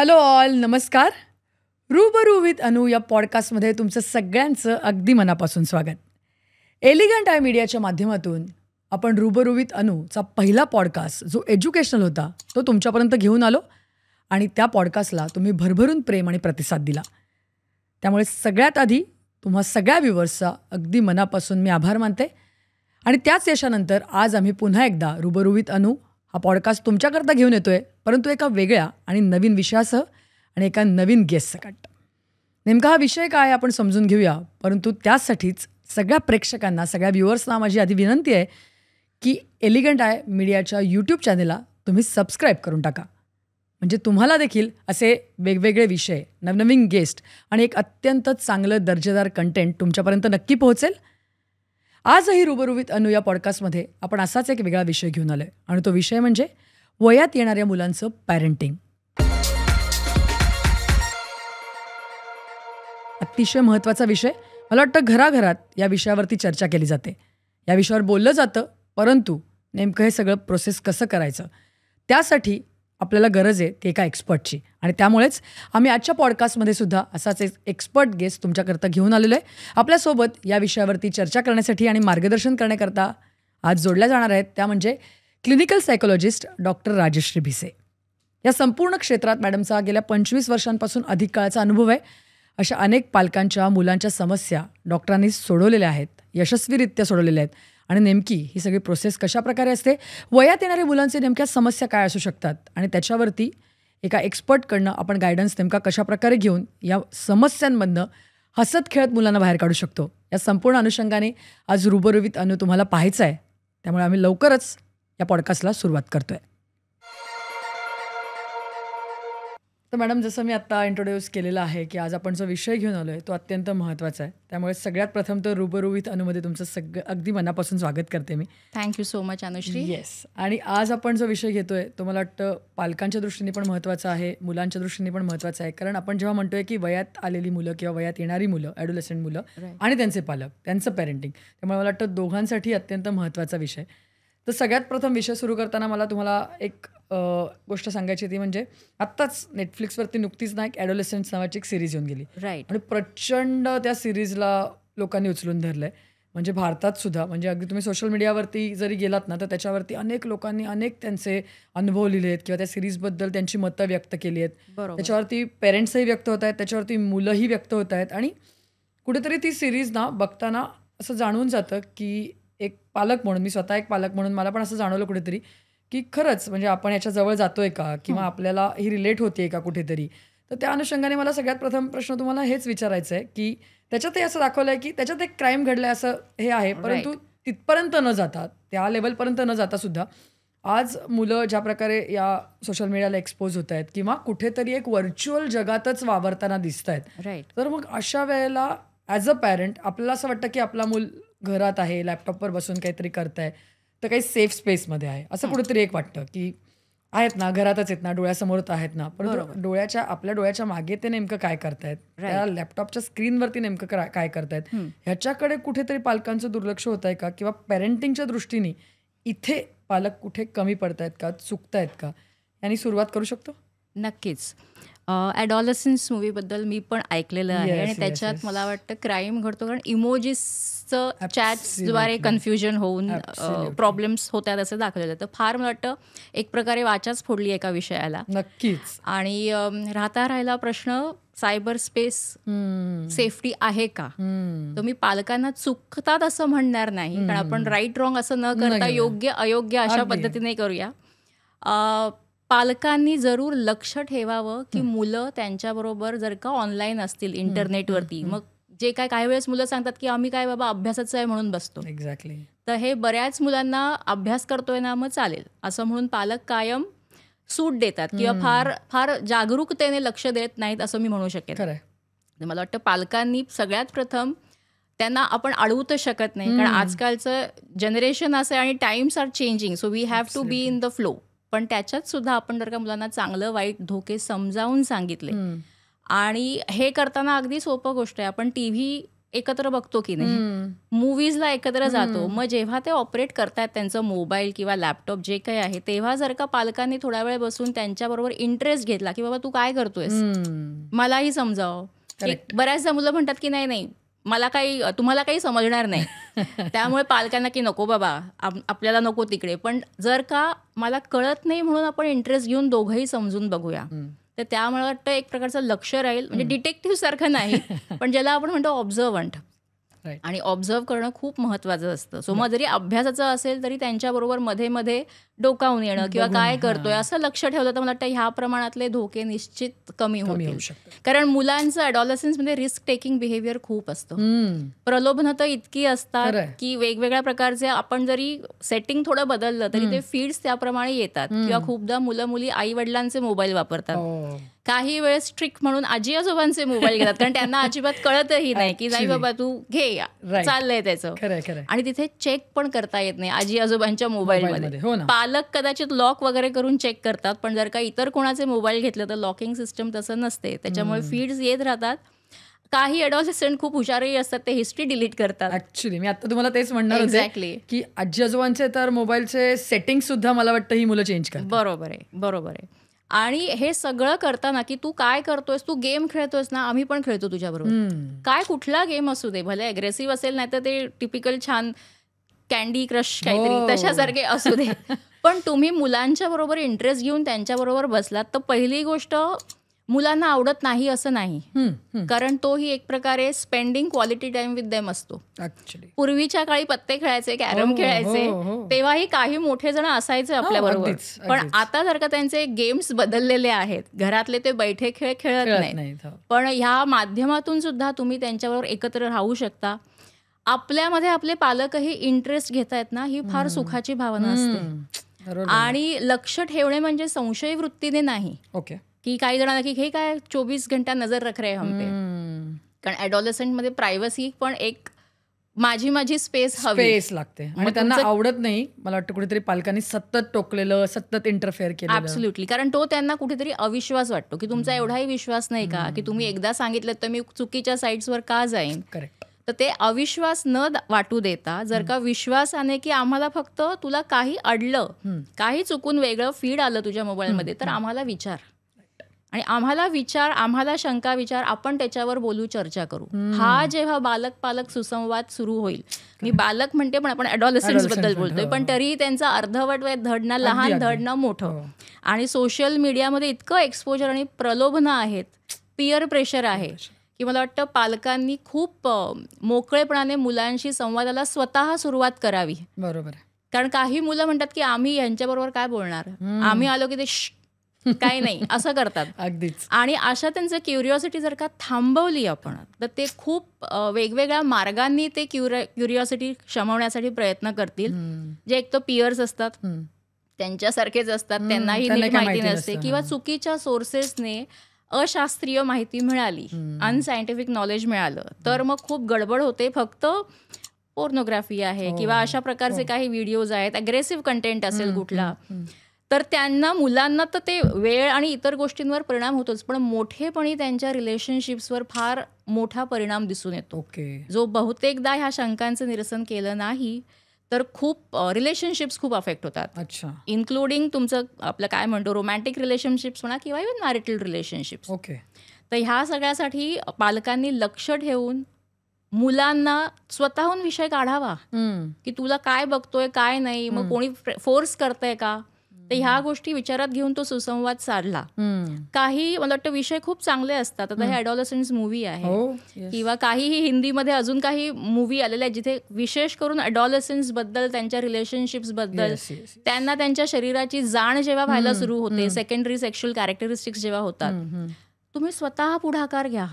Hello all, नमस्कार. रूबरू with अनु या पॉडकास्टमध्ये तुमचं सगळ्यांचं अगदी मनापासून स्वागत. एलिगंट आय मीडियाच्या माध्यमातून आपण रूबरू विथ अनुचा पहिला पॉडकास्ट जो एज्युकेशनल होता तो तुमच्यापर्यंत घेऊन आलो आणि त्या पॉडकास्टला तुम्ही भरभरून प्रेम आणि प्रतिसाद दिला. त्यामुळे सगळ्यात आधी तुम्हा सगळ्या व्ह्युअर्सचा अगदी मनापासून मी आभार मानते. आणि त्याच यशानंतर आज आम्ही पुन्हा एकदा रूबरू विथ अनु हा पॉडकास्ट तुमच्याकरता घेऊन येतोय, परंतु एका वेगळ्या आणि नवीन विषयासह आणि एका नवीन गेस्टसकट. नेमका हा विषय काय आपण समजून घेऊया, परंतु त्यासाठीच सगळ्या प्रेक्षकांना, सगळ्या व्ह्युअर्सना माझी आधी विनंती आहे की एलिगंट आय मीडियाच्या यूट्यूब चॅनेलला तुम्ही सबस्क्राईब करून टाका. म्हणजे तुम्हाला देखील असे वेगवेगळे विषय, नवनवीन गेस्ट आणि एक अत्यंत चांगलं दर्जेदार कंटेंट तुमच्यापर्यंत नक्की पोहोचेल. आजही रूबरू विथ अनु या पॉडकास्टमध्ये आपण असाच एक वेगळा विषय घेऊन आलो आहे आणि तो विषय म्हणजे वयात येणाऱ्या मुलांचं पॅरेंटिंग. अतिशय महत्त्वाचा विषय. मला वाटतं घराघरात या विषयावरती चर्चा केली जाते, या विषयावर बोललं जातं, परंतु नेमकं हे सगळं प्रोसेस कसं करायचं त्यासाठी आपल्याला गरज आहे ती एका एक्सपर्टची. आणि त्यामुळेच आम्ही आजच्या पॉडकास्टमध्ये सुद्धा असाच एक एक्सपर्ट गेस्ट तुमच्याकरता घेऊन आलेलो आहे. आपल्यासोबत या विषयावरती चर्चा करण्यासाठी आणि मार्गदर्शन करण्याकरता आज जोडल्या जाणार आहेत त्या म्हणजे clinical psychologist doctor Rajshree Bhise. या संपूर्ण क्षेत्रात मॅडमचा गेल्या 25 वर्षांपासून अधिक काळाचा अनुभव आहे. अशा अनेक पालकांच्या मुलांच्या समस्या डॉक्टरांनी सोडवलेल्या आहेत, यशस्वीरित्या सोडवलेल्या आहेत. आणि नेमकी ही सगळी प्रोसेस कशाप्रकारे असते, वयात येणाऱ्या मुलांचे नेमक्या समस्या काय असू शकतात आणि त्याच्यावरती एका एक्सपर्टकडनं आपण गायडन्स नेमका कशाप्रकारे घेऊन या समस्यांमधनं हसत खेळत मुलांना बाहेर काढू शकतो, या संपूर्ण अनुषंगाने आज रूबरू विथ अनु तुम्हाला पाहायचं आहे. त्यामुळे आम्ही लवकरच या पॉडकास्टला सुरुवात करतो आहे. तर मॅडम, जसं मी आत्ता इंट्रोड्यूस केलेलं आहे की आज आपण जो विषय घेऊन आलो आहे तो अत्यंत महत्त्वाचा आहे. त्यामुळे सगळ्यात प्रथम तर रूबरू विथ अनुमध्ये तुमचं अगदी मनापासून स्वागत करते मी. Thank you so much Anushree. Yes. आणि आज आपण जो विषय घेतोय तो मला वाटतं पालकांच्या दृष्टीने पण महत्त्वाचा आहे, मुलांच्या दृष्टीने पण महत्त्वाचा आहे. कारण आपण जेव्हा म्हणतोय की वयात आलेली मुलं किंवा वयात येणारी मुलं, ॲडोलेसंट मुलं आणि त्यांचे पालक, त्यांचं पॅरेंटिंग, त्यामुळे मला वाटतं दोघांसाठी अत्यंत महत्त्वाचा विषय. तर सगळ्यात प्रथम विषय सुरू करताना मला तुम्हाला एक गोष्ट सांगायची ती म्हणजे आत्ताच नेटफ्लिक्सवरती नुकतीच ना एक ॲडोलेसंट्स नावाची एक सिरीज येऊन गेली. राईट. आणि प्रचंड त्या सिरीजला लोकांनी उचलून धरलं आहे. म्हणजे भारतात सुद्धा, म्हणजे अगदी तुम्ही सोशल मीडियावरती जरी गेलात ना तर त्याच्यावरती अनेक लोकांनी अनेक त्यांचे अनुभव लिहिले आहेत किंवा त्या सिरीजबद्दल त्यांची मतं व्यक्त केली आहेत. त्याच्यावरती पेरेंट्सही व्यक्त होत आहेत, त्याच्यावरती मुलंही व्यक्त होत आहेत. आणि कुठेतरी ती सिरीज ना बघताना असं जाणवून जातं की एक पालक म्हणून, मी स्वतः एक पालक म्हणून मला पण असं जाणवलं कुठेतरी की खरंच म्हणजे आपण याच्या जवळ जातोय का किंवा आपल्याला ही रिलेट होते का कुठेतरी. तर त्या अनुषंगाने मला सगळ्यात प्रथम प्रश्न तुम्हाला हेच विचारायचं आहे की त्याच्यातही असं दाखवलं आहे की त्याच्यात एक क्राईम घडलं आहे असं हे आहे, परंतु तिथपर्यंत न जाता, त्या लेवलपर्यंत न जाता सुद्धा आज मुलं ज्या प्रकारे या सोशल मीडियाला एक्सपोज होत आहेत किंवा कुठेतरी एक व्हर्च्युअल जगातच वावरताना दिसत आहेत. राईट. तर मग अशा वेळेला ॲज अ पॅरेंट आपल्याला असं वाटतं की आपला मूल घरात आहे, लॅपटॉपवर बसून काहीतरी करताय, तर काही सेफ स्पेसमध्ये आहे असं कुठेतरी एक वाटतं की आहेत ना, घरातच आहेत ना, डोळ्यासमोरच आहेत ना, परंतु आपल्या डोळ्याच्या मागे ते नेमकं काय करतायत, त्या लॅपटॉपच्या स्क्रीनवरती नेमकं काय करतायत, ह्याच्याकडे कुठेतरी पालकांचं दुर्लक्ष होत आहे का किंवा पॅरेंटिंगच्या दृष्टीने इथे पालक कुठे कमी पडतायत का, चुकतायत का, यांनी सुरुवात करू शकतो. नक्कीच. ॲडॉलसन्स मूवीबद्दल मी पण ऐकलेलं आहे आणि त्याच्यात मला वाटतं क्राईम घडतो कारण इमोजीसचं चॅट्सद्वारे कन्फ्युजन होऊन प्रॉब्लेम्स होतात असं दाखवलेलं. तर फार मला वाटतं एक प्रकारे वाचाच फोडली एका विषयाला. नक्कीच. आणि राहिला प्रश्न सायबर स्पेस सेफ्टी आहे का. तर मी पालकांना चुकतात असं म्हणणार नाही, कारण आपण राईट रॉंग असं न करता योग्य अयोग्य अशा पद्धतीने करूया. पालकांनी जरूर लक्ष ठेवावं की मुलं त्यांच्याबरोबर जर का ऑनलाईन असतील इंटरनेटवरती, मग जे काही वेळेस मुलं सांगतात की आम्ही काय बाबा अभ्यासाचं आहे म्हणून बसतो. एक्झॅक्टली. तर हे बऱ्याच मुलांना अभ्यास करतोय ना मग चालेल असं म्हणून पालक कायम सूट देतात किंवा फार फार जागरूकतेने लक्ष देत नाहीत असं मी म्हणू शकेन. मला वाटतं पालकांनी सगळ्यात प्रथम त्यांना आपण अडवू तर शकत नाही, कारण आजकालचं जनरेशन असं आहे आणि times are changing, so we have to be in the flow. पण त्याच्यात सुद्धा आपण जर का मुलांना चांगलं वाईट धोके समजावून सांगितले, आणि हे करताना अगदी सोपं गोष्ट आहे, आपण TV एकत्र बघतो की नाही, मूवीजला एकत्र जातो. मग जेव्हा ते ऑपरेट करतात त्यांचं मोबाईल किंवा लॅपटॉप जे काही आहे, तेव्हा जर का पालकांनी थोड्या वेळ बसून त्यांच्याबरोबर इंटरेस्ट घेतला की बाबा तू काय करतोयस, मलाही समजाव. बऱ्याचदा मुलं म्हणतात की नाही मला काही, तुम्हाला काही समजणार नाही, त्यामुळे पालकांना की नको बाबा आपल्याला नको तिकडे. पण जर का मला कळत नाही म्हणून आपण इंटरेस्ट घेऊन दोघंही समजून बघूया, तर त्यामुळे वाटतं एक प्रकारचं लक्ष राहील. म्हणजे डिटेक्टिव्ह सारखं नाही, पण ज्याला आपण म्हणतो ऑब्झर्वंट. आणि ऑब्झर्व करणं खूप महत्वाचं असतं. सो मग जरी अभ्यासाचं असेल तरी त्यांच्याबरोबर मध्ये मध्ये डोकावून येणं किंवा काय करतोय असं लक्ष ठेवलं तर मला वाटतं ह्या प्रमाणातले धोके निश्चित कमी होतील. कारण मुलांचं ॲडॉलसन्समध्ये रिस्क टेकिंग बिहेवियर खूप असतं. प्रलोभनं तर इतकी असतात की वेगवेगळ्या प्रकारचे, आपण जरी सेटिंग थोडं बदललं तरी ते फीड्स त्याप्रमाणे येतात. किंवा खूपदा मुलं मुली आई वडिलांचे मोबाईल वापरतात, काही वेळेस स्ट्रिक्ट म्हणून आजी आजोबांचे मोबाईल घेतात, कारण त्यांना अजिबात कळतही नाही की नाही बाबा तू घे, चाललंय त्याचं. आणि तिथे चेक पण करता येत नाही आजी आजोबांच्या मोबाईलमध्ये. पालक कदाचित लॉक वगैरे करून चेक करतात, पण जर का इतर कोणाचे मोबाईल घेतलं तर लॉकिंग सिस्टम तसं नसते, त्याच्यामुळे फीड्स येत राहतात. काही ॲडॉलसंट खूप हुशारही असतात, ते हिस्ट्री डिलीट करतात. ऍक्च्युली मी आता तुम्हाला तेच म्हणणार होते की आजी आजोबांचे तर मोबाईलचे सेटिंग सुद्धा मला वाटतं ही मुलं चेंज करतात. बरोबर आहे. आणि हे सगळं करताना की तू काय करतोयस, तू गेम खेळतोयस ना, आम्ही पण खेळतो तुझ्याबरोबर, काय कुठला गेम असू दे, भले अग्रेसिव्ह असेल नाही तर ते टिपिकल छान कॅन्डी क्रश काहीतरी तशासारखे असू दे, पण तुम्ही मुलांच्या बरोबर इंटरेस्ट घेऊन त्यांच्याबरोबर बसलात तर पहिली गोष्ट मुलांना आवडत नाही असं नाही, कारण तोही एक प्रकारे spending quality time with them असतो. पूर्वीच्या काळी पत्ते खेळायचे, कॅरम खेळायचे, तेव्हाही काही मोठे जण असायचे आपल्याबरोबर. पण आता जर का त्यांचे गेम्स बदललेले आहेत, घरातले ते बैठे खेळ खेळत नाहीत, पण ह्या माध्यमातून सुद्धा तुम्ही त्यांच्याबरोबर एकत्र राहू शकता. आपल्यामध्ये आपले पालकही इंटरेस्ट घेत आहेत ना, ही फार सुखाची भावना असते. आणि लक्ष ठेवणे म्हणजे संशय वृत्तीने नाही, की काही जणांना की हे काय 24 घंटा नजर रख रहे हम पे. कारण ॲडॉलसंटमध्ये प्रायव्हसी पण एक माझी स्पेस लागते आणि त्यांना आवडत नाही. मला वाटतं कुठेतरी पालकांनी सतत टोकलेलं, सतत इंटरफेअर केलं. ॲब्सोल्युटली. कारण तो त्यांना कुठेतरी अविश्वास वाटतो की तुमचा एवढाही विश्वास नाही का, की तुम्ही एकदा सांगितलं तर मी चुकीच्या साईट्सवर का जाईन. तर ते अविश्वास न वाटू देता जर का विश्वासाने की आम्हाला फक्त तुला काही अडलं, काही चुकून वेगळं फीड आलं तुझ्या मोबाईलमध्ये तर आम्हाला विचार, आणि आम्हाला शंका विचार, आपण त्याच्यावर बोलू, चर्चा करू. हा जेव्हा बालक पालक सुसंवाद सुरू होईल, मी बालक म्हणते पण आपण ॲडॉलसंट्स बद्दल बोलतोय, पण तरीही त्यांचा अर्धवट वय धड ना लहान धड ना मोठं. आणि सोशल मीडियामध्ये इतकं एक्सपोजर आणि प्रलोभनं आहेत, पियर प्रेशर आहे की मला वाटतं पालकांनी खूप मोकळेपणाने मुलांशी संवादाला स्वतः सुरुवात करावी. बरोबर. कारण काही मुलं म्हणतात की आम्ही यांच्याबरोबर काय बोलणार, आम्ही आलो की ते काही नाही असं करतात. अगदीच. आणि अशा त्यांचं क्युरिओसिटी जर का थांबवली आपण तर ते खूप वेगवेगळ्या मार्गांनी ते क्युरिओसिटी शमवण्यासाठी प्रयत्न करतील. जे एक तर पियर्स असतात, त्यांच्यासारखेच असतात, त्यांनाही नीट माहिती नसते, किंवा चुकीच्या सोर्सेसने अशास्त्रीय माहिती मिळाली, अनसायंटिफिक नॉलेज मिळालं तर मग खूप गडबड होते. फक्त पोर्नोग्राफी आहे किंवा अशा प्रकारचे काही व्हिडिओज आहेत, अग्रेसिव्ह कंटेंट असेल कुठला, तर त्यांना मुलांना तर ते वेळ आणि इतर गोष्टींवर परिणाम होतोच, पण मोठेपणी त्यांच्या रिलेशनशिप्सवर फार मोठा परिणाम दिसून येतो. जो बहुतेकदा ह्या शंकांचं निरसन केलं नाही तर खूप रिलेशनशिप्स खूप अफेक्ट होतात, इन्क्लुडिंग तुमचं आपलं काय म्हणतो रोमॅन्टिक रिलेशनशिप्स म्हणा किंवा इव्हन मॅरिटल रिलेशनशिप्स. तर ह्या सगळ्यासाठी पालकांनी लक्ष ठेवून मुलांना स्वतःहून विषय काढावा की तुला काय बघतोय काय नाही, मग कोणी फोर्स करतंय का, तर ह्या गोष्टी विचारात घेऊन तो सुसंवाद साधला. काही मला वाटतं विषय खूप चांगले असतात. आता हे ॲडॉलसंट्स मूवी आहे किंवा काहीही हिंदीमध्ये अजून काही मूवी आलेले आहेत जिथे विशेष करून ॲडॉलसंट्स बद्दल, त्यांच्या रिलेशनशिप्स बद्दल, त्यांना त्यांच्या शरीराची जाण जेव्हा व्हायला सुरू होते, सेकंडरी सेक्शुअल कॅरेक्टरिस्टिक्स जेव्हा होतात, तुम्ही स्वतः पुढाकार घ्या,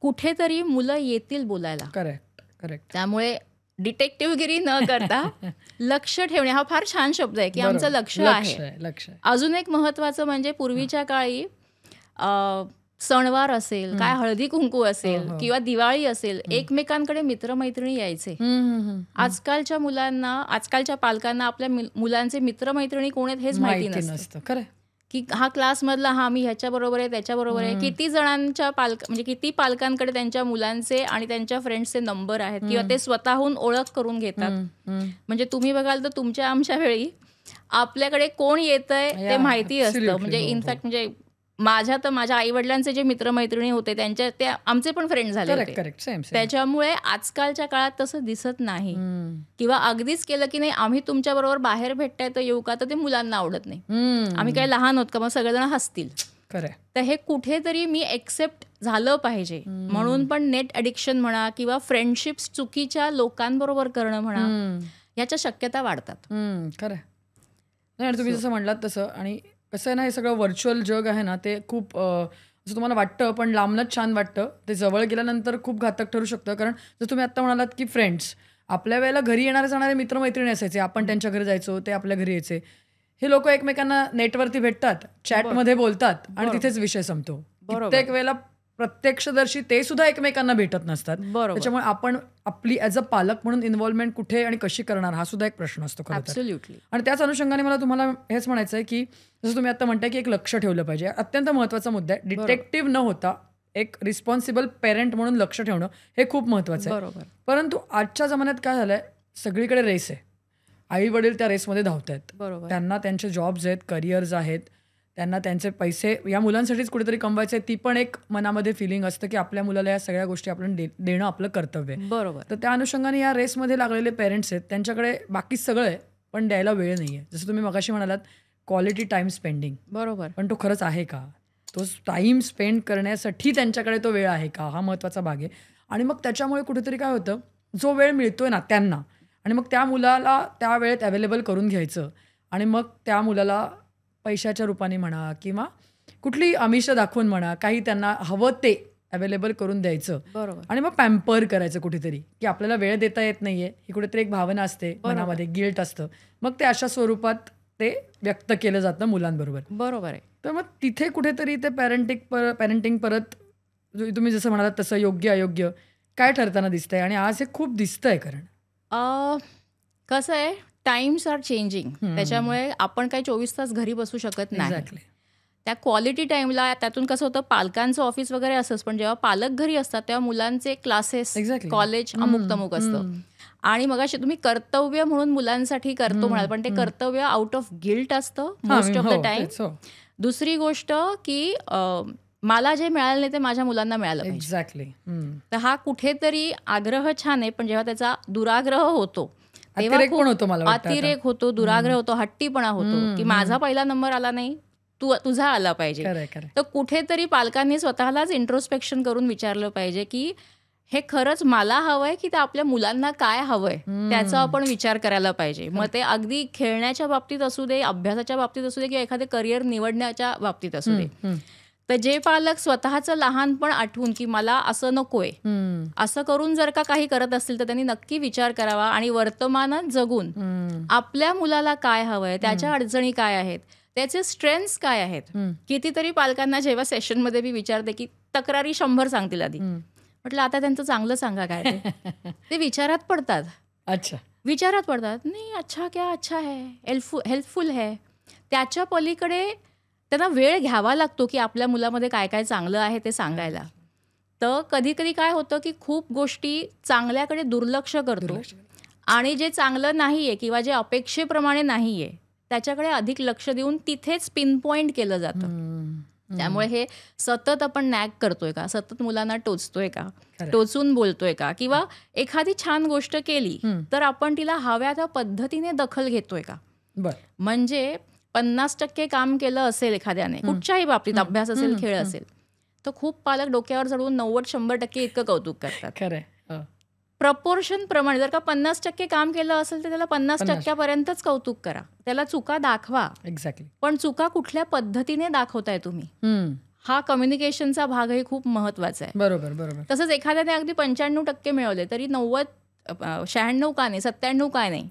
कुठेतरी मुलं येतील बोलायला. करेक्ट. त्यामुळे डिटेक्टिव्हगिरी न करता लक्ष ठेवणे हा फार छान शब्द आहे की आमचं लक्ष आहे. अजून एक महत्वाचं म्हणजे पूर्वीच्या काळी सणवार असेल, काय हळदी कुंकू असेल किंवा दिवाळी असेल, एकमेकांकडे मित्रमैत्रिणी यायचे. आजकालच्या मुलांना, आजकालच्या पालकांना आपल्या मुलांचे मित्रमैत्रिणी कोण आहेत हेच माहिती नसतं. की हा क्लासमधला हा मी ह्याच्याबरोबर आहे त्याच्याबरोबर आहे. किती जणांच्या म्हणजे किती पालकांकडे त्यांच्या मुलांचे आणि त्यांच्या फ्रेंड्सचे नंबर आहेत किंवा ते स्वतःहून ओळख करून घेतात. म्हणजे तुम्ही बघाल तर तुमच्या आमच्या वेळी आपल्याकडे कोण येतंय ते माहिती असतं. म्हणजे इनफॅक्ट म्हणजे माझ्या आई वडिलांचे जे मित्रमैत्रिणी होते त्यांच्या ते आमचे पण फ्रेंड झाले होते. त्याच्यामुळे आजकालच्या काळात तसं दिसत नाही. किंवा अगदीच केलं की नाही आम्ही तुमच्या बरोबर बाहेर भेटताय तर येऊ का, तर ते मुलांना आवडत नाही. आम्ही काही लहान आहोत का, मग सगळेजण हसतील. तर हे कुठेतरी मी एक्सेप्ट झालं पाहिजे म्हणून पण नेट ॲडिक्शन म्हणा किंवा फ्रेंडशिप्स चुकीच्या लोकांबरोबर करणं म्हणा याच्या शक्यता वाढतात. खरं नाही. तुम्ही जसं म्हणलात तसं. आणि कसं आहे ना, हे सगळं व्हर्च्युअल जग आहे ना, ते खूप असं तुम्हाला वाटतं पण लांबनच छान वाटतं. ते जवळ गेल्यानंतर खूप घातक ठरू शकतं. कारण जर तुम्ही आत्ता म्हणालात की फ्रेंड्स, आपल्या वेळेला घरी येणारे जाणारे मित्रमैत्रिणी असायचे. आपण त्यांच्या घरी जायचो, ते आपल्या घरी यायचे. हे लोक एकमेकांना नेटवरती भेटतात, चॅटमध्ये बोलतात आणि तिथेच विषय संपतो. प्रत्येक वेळेला प्रत्यक्षदर्शी ते सुद्धा एकमेकांना भेटत नसतात. त्याच्यामुळे आपण आपली ॲज अ पालक म्हणून इन्व्हॉल्वमेंट कुठे आणि कशी करणार हा सुद्धा एक प्रश्न असतो खरं तर. आणि त्याच अनुषंगाने मला तुम्हाला हेच म्हणायचं आहे की जसं तुम्ही आता म्हणताय की एक लक्ष ठेवलं पाहिजे. अत्यंत महत्त्वाचा मुद्दा आहे. डिटेक्टिव्ह न होता एक रिस्पॉन्सिबल पेरेंट म्हणून लक्ष ठेवणं हे खूप महत्त्वाचं आहे. परंतु आजच्या जमान्यात काय झालंय, सगळीकडे रेस आहे. आई वडील त्या रेसमध्ये धावत आहेत. त्यांना त्यांचे जॉब्स आहेत, करिअर्स आहेत, त्यांना त्यांचे पैसे या मुलांसाठीच कुठेतरी कमवायचे. ती पण एक मनामध्ये फिलिंग असतं की आपल्या मुलाला या सगळ्या गोष्टी आपण देणं आपलं कर्तव्य आहे. तर त्या अनुषंगाने या रेसमध्ये लागलेले पेरेंट्स आहेत, त्यांच्याकडे बाकी सगळं आहे पण द्यायला वेळ नाही आहे. जसं तुम्ही मगाशी म्हणालात क्वालिटी टाइम स्पेंडिंग, पण तो खरंच आहे का? तो टाईम स्पेंड करण्यासाठी त्यांच्याकडे तो वेळ आहे का, हा महत्त्वाचा भाग आहे. आणि मग त्याच्यामुळे कुठेतरी काय होतं, जो वेळ मिळतोय ना त्यांना आणि मग त्या मुलाला त्या वेळेत अवेलेबल करून घ्यायचं आणि मग त्या मुलाला पैशाच्या रूपाने म्हणा किंवा कुठली आमिष दाखवून म्हणा काही त्यांना हवं ते अवेलेबल करून द्यायचं आणि मग पॅम्पर करायचं कुठेतरी की आपल्याला वेळ देता येत नाहीये, ही कुठेतरी एक भावना असते मनामध्ये, गिल्ट असतं. मग ते अशा स्वरूपात ते व्यक्त केलं जातं मुलांबरोबर. बरोबर आहे. तर मग तिथे कुठेतरी ते पॅरेंटिंग परत तुम्ही जसं म्हणालात तसं योग्य अयोग्य काय ठरताना दिसतंय आणि आज हे खूप दिसतंय. कारण कसं आहे, टाइम्स आर चेंजिंग. त्याच्यामुळे आपण काही 24 तास घरी बसू शकत नाही. त्या क्वालिटी टाईमला त्यातून कसं होतं, पालकांचं ऑफिस वगैरे असंच, पण जेव्हा पालक घरी असतात तेव्हा मुलांचे क्लासेस, कॉलेज अमुक तमुक असतं. आणि मग तुम्ही कर्तव्य म्हणून मुलांसाठी करतो म्हणाल, पण ते कर्तव्य आउट ऑफ गिल्ट असतं मोस्ट ऑफ द टाइम. दुसरी गोष्ट की मला जे मिळालं नाही ते माझ्या मुलांना मिळालं पाहिजे. तर हा कुठेतरी आग्रह छान आहे, पण जेव्हा त्याचा दुराग्रह होतो तेव्हा अतिरेक होतो, दुराग्रह होतो, हट्टीपणा होतो की माझा पहिला नंबर आला नाही, तुझा आला पाहिजे. तर कुठेतरी पालकांनी स्वतःलाच इंट्रोस्पेक्शन करून विचारलं पाहिजे की हे खरंच मला हवंय की ते आपल्या मुलांना काय हवंय त्याचा आपण विचार करायला पाहिजे. मग ते अगदी खेळण्याच्या बाबतीत असू दे, अभ्यासाच्या बाबतीत असू दे किंवा एखादे करिअर निवडण्याच्या बाबतीत असू दे. तर जे पालक स्वतःचं लहानपण आठवून की मला असं नकोय असं करून जर का काही करत असतील तर त्यांनी नक्की विचार करावा आणि वर्तमानात जगून आपल्या मुलाला काय हवंय, त्याच्या अडचणी काय आहेत, त्याचे स्ट्रेंथ्स काय आहेत. कितीतरी पालकांना जेव्हा सेशनमध्ये मी विचारते की तक्रारी 100 सांगतील आधी, म्हटलं आता त्यांचं चांगलं सांगा काय ते विचारात पडतात. विचारात पडतात नाही, अच्छा क्या अच्छा है, हेल्पफुल है. त्याच्या पलीकडे त्यांना वेळ घ्यावा लागतो की आपल्या मुलामध्ये काय काय चांगलं आहे ते सांगायला. तर कधी कधी काय होतं की खूप गोष्टी चांगल्याकडे दुर्लक्ष करतो आणि जे चांगलं नाहीये किंवा जे अपेक्षेप्रमाणे नाहीये त्याच्याकडे अधिक लक्ष देऊन तिथेच पिनपॉइंट केलं जातं. त्यामुळे हे सतत आपण नॅग करतोय का, सतत मुलांना टोचतोय का, टोचून बोलतोय का, किंवा एखादी छान गोष्ट केली तर आपण तिला हव्या त्या पद्धतीने दखल घेतोय का. म्हणजे 50% काम केलं असेल एखाद्याने कुठच्याही बाबतीत, अभ्यास असेल, खेळ असेल, तर खूप पालक डोक्यावर चढवून 90-100% इतकं कौतुक करतात. प्रपोर्शन प्रमाणे जर का 50% काम केलं असेल तर त्याला 50% कौतुक करा, त्याला चुका दाखवा. पण चुका कुठल्या पद्धतीने दाखवताय तुम्ही, हा कम्युनिकेशनचा भागही खूप महत्वाचा आहे. बरोबर. तसंच एखाद्याने अगदी 95% मिळवले तरी 96 का नाही, 97 काय नाही,